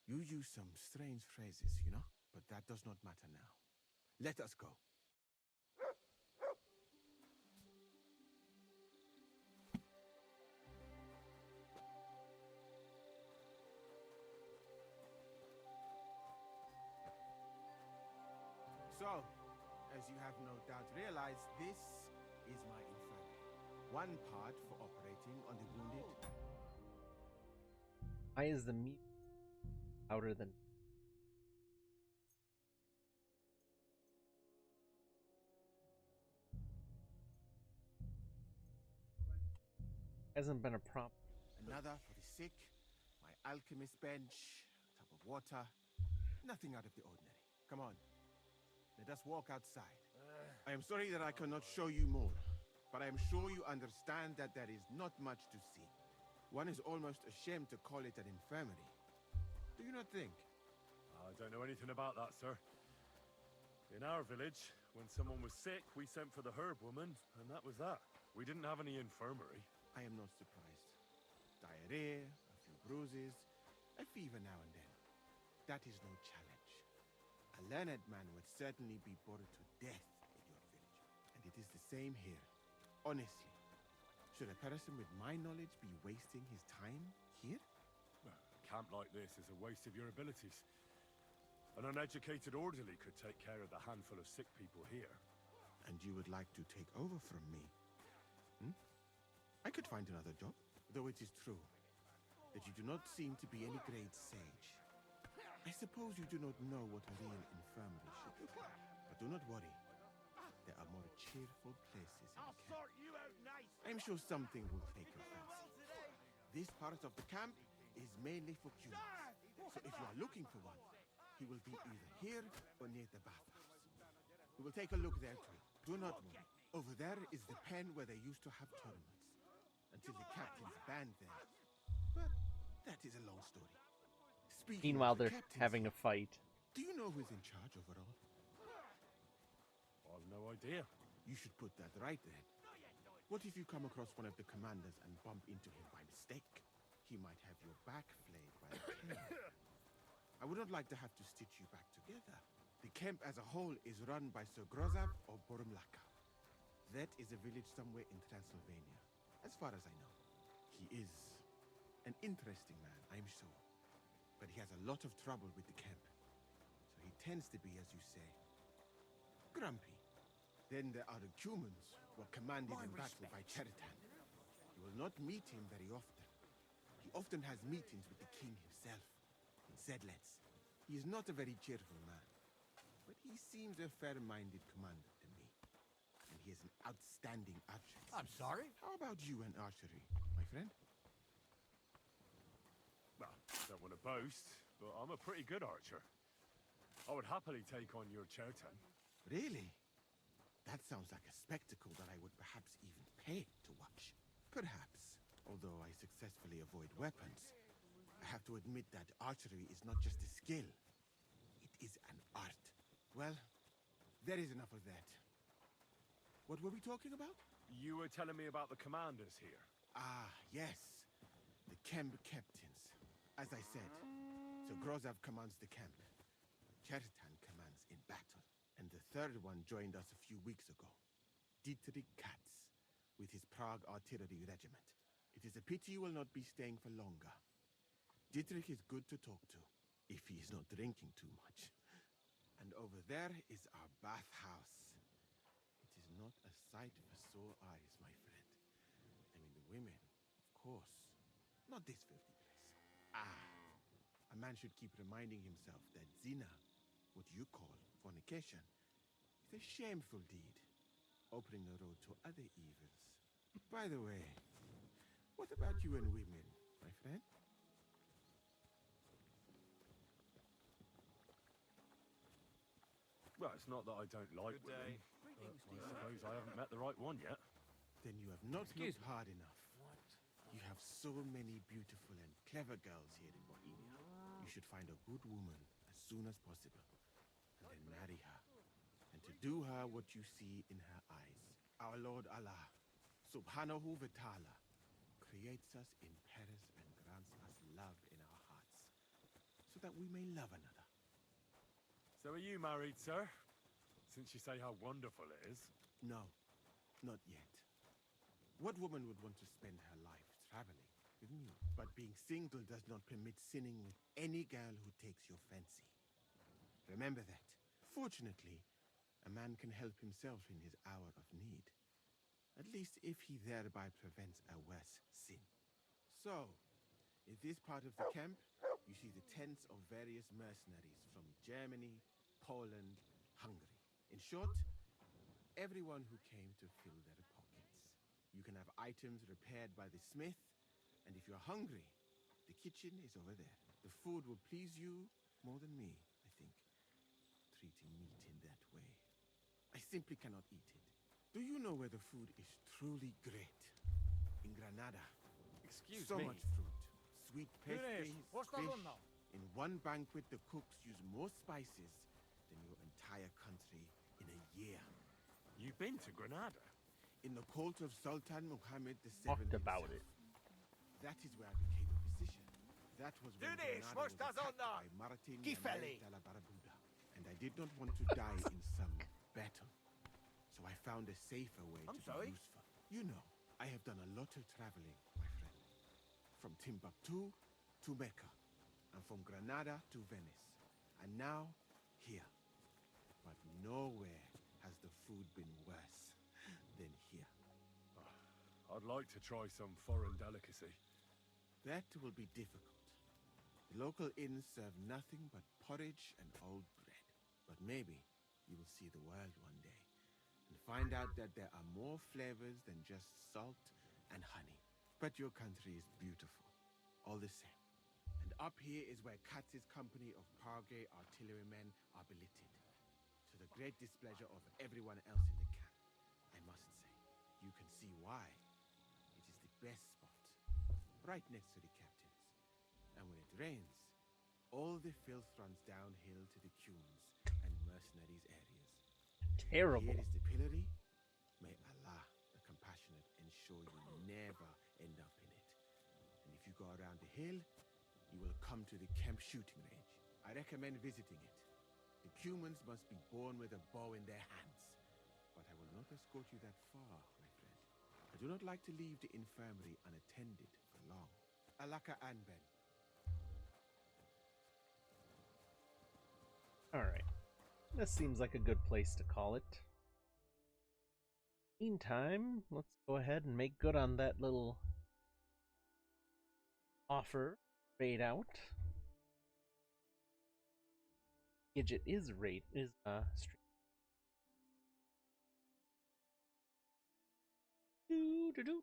You use some strange phrases, you know? But that does not matter now. Let us go. So, as you have no doubt realized, this is my infirmary. One part for operating on the wounded. Why is the meat outer than? Hasn't been a problem. Another for the sick. My alchemist bench. A tub of water. Nothing out of the ordinary. Come on. Let us walk outside. I am sorry that I cannot show you more, but I am sure you understand that there is not much to see. One is almost ashamed to call it an infirmary. Do you not think? I don't know anything about that, sir. In our village, when someone was sick, we sent for the herb woman, and that was that. We didn't have any infirmary. I am not surprised. Diarrhea, a few bruises, a fever now and then. That is no challenge. A learned man would certainly be bored to death in your village. And it is the same here. Honestly, should a person with my knowledge be wasting his time here? Well, a camp like this is a waste of your abilities. An uneducated orderly could take care of the handful of sick people here. And you would like to take over from me? Hmm? I could find another job, though it is true that you do not seem to be any great sage. I suppose you do not know what a real infirmary should look like. But do not worry. There are more cheerful places in the camp. I am sure something will take your fancy. This part of the camp is mainly for humans. So if you are looking for one, he will be either here or near the bathhouse. We will take a look there too. Do not worry. Over there is the pen where they used to have tournaments. Until the captains banned them. But that is a long story. Speaking Meanwhile, of the they're captains, having a fight. do you know who's in charge overall? I've no idea. You should put that right then. What if you come across one of the commanders and bump into him by mistake? He might have your back flayed by the camp. I would not like to have to stitch you back together. The camp as a whole is run by Sir Grozav or Borumlaka. That is a village somewhere in Transylvania, as far as I know. He is an interesting man, I'm sure. But he has a lot of trouble with the camp. So he tends to be, as you say, grumpy. Then there are the humans who are commanded in battle by Cheritan. You will not meet him very often. He often has meetings with the king himself in Zedlets. He is not a very cheerful man, but he seems a fair-minded commander to me. And he is an outstanding archer. I'm sorry? How about you and archery, my friend? Well, don't want to boast, but I'm a pretty good archer. I would happily take on your Chertan. Really? That sounds like a spectacle that I would perhaps even pay to watch. Perhaps, although I successfully avoid weapons. I have to admit that archery is not just a skill. It is an art. Well, there is enough of that. What were we talking about? You were telling me about the commanders here. Ah, yes. The camp captains. As I said, Sir Grozav commands the camp. Chertan commands in battle. And the third one joined us a few weeks ago. Dietrich Katz, with his Prague artillery regiment. It is a pity you will not be staying for longer. Dietrich is good to talk to, if he is not drinking too much. And over there is our bathhouse. It is not a sight for sore eyes, my friend. I mean, the women, of course. Not this filthy place. A man should keep reminding himself that zina, what you call fornication, is a shameful deed, opening the road to other evils. By the way, what about you and women, my friend? Well, it's not that I don't like women, but I suppose I haven't met the right one yet. Then you have not looked hard enough. You have so many beautiful and clever girls here in Bohemia. You should find a good woman as soon as possible, and then marry her. And to do her what you see in her eyes. Our Lord Allah, Subhanahu wa Ta'ala, creates us in Paris and grants us love in our hearts. So so that we may love another. So are you married, sir? Since you say how wonderful it is. No, not yet. What woman would want to spend her life traveling with me? But being single does not permit sinning with any girl who takes your fancy. Remember that. Fortunately, a man can help himself in his hour of need. At least if he thereby prevents a worse sin. So, in this part of the camp, you see the tents of various mercenaries from Germany, Poland, Hungary. In short, everyone who came to fill their pockets. You can have items repaired by the smith, and if you're hungry, the kitchen is over there. The food will please you more than me, I think, treating meat in that way. I simply cannot eat it. Do you know where the food is truly great? In Granada. Excuse so me. much fruit, sweet pastries, What's that fish. on now? In one banquet, the cooks use more spices than your entire country in a year. You've been to Granada? In the court of Sultan Muhammad VII Talked about himself. it. That is where I became a physician. That was when this, Granada what's was that on attacked now? by Martin Gifeli. de la Barbuda, and I did not want to die in some battle. So I found a safer way I'm to sorry? be useful. You know, I have done a lot of traveling, my friend. From Timbuktu to Mecca, and from Granada to Venice, and now here. But nowhere has the food been worse than here. I'd like to try some foreign delicacy. That will be difficult. The local inns serve nothing but porridge and old bread. But maybe you will see the world one day and find out that there are more flavors than just salt and honey. But your country is beautiful, all the same. And up here is where Katz's company of Pargay artillerymen are billeted, to the great displeasure of everyone else in the camp. I must say, you can see why. It is the best spot, right next to the captains. And when it rains, all the filth runs downhill to the Cumans and mercenaries areas. Terrible. Here is the pillory. May Allah, the compassionate, ensure you never end up in it. And if you go around the hill, you will come to the camp shooting range. I recommend visiting it. The Cumans must be born with a bow in their hands. But I will not escort you that far, my friend. I do not like to leave the infirmary unattended for long. Alaka Anben. Alright. This seems like a good place to call it. Meantime, let's go ahead and make good on that little offer. Raid out. Gidget is stream. Do.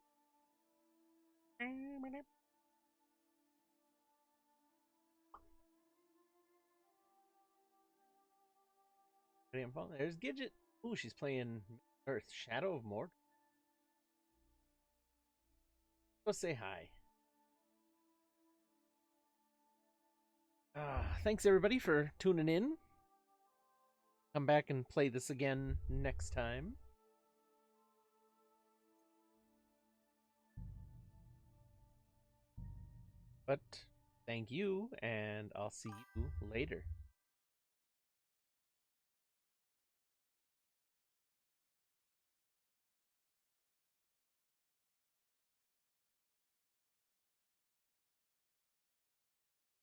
There's Gidget. Ooh, she's playing Earth Shadow of Mordor. Go say hi. Thanks everybody for tuning in. Come back and play this again next time. But thank you, and I'll see you later.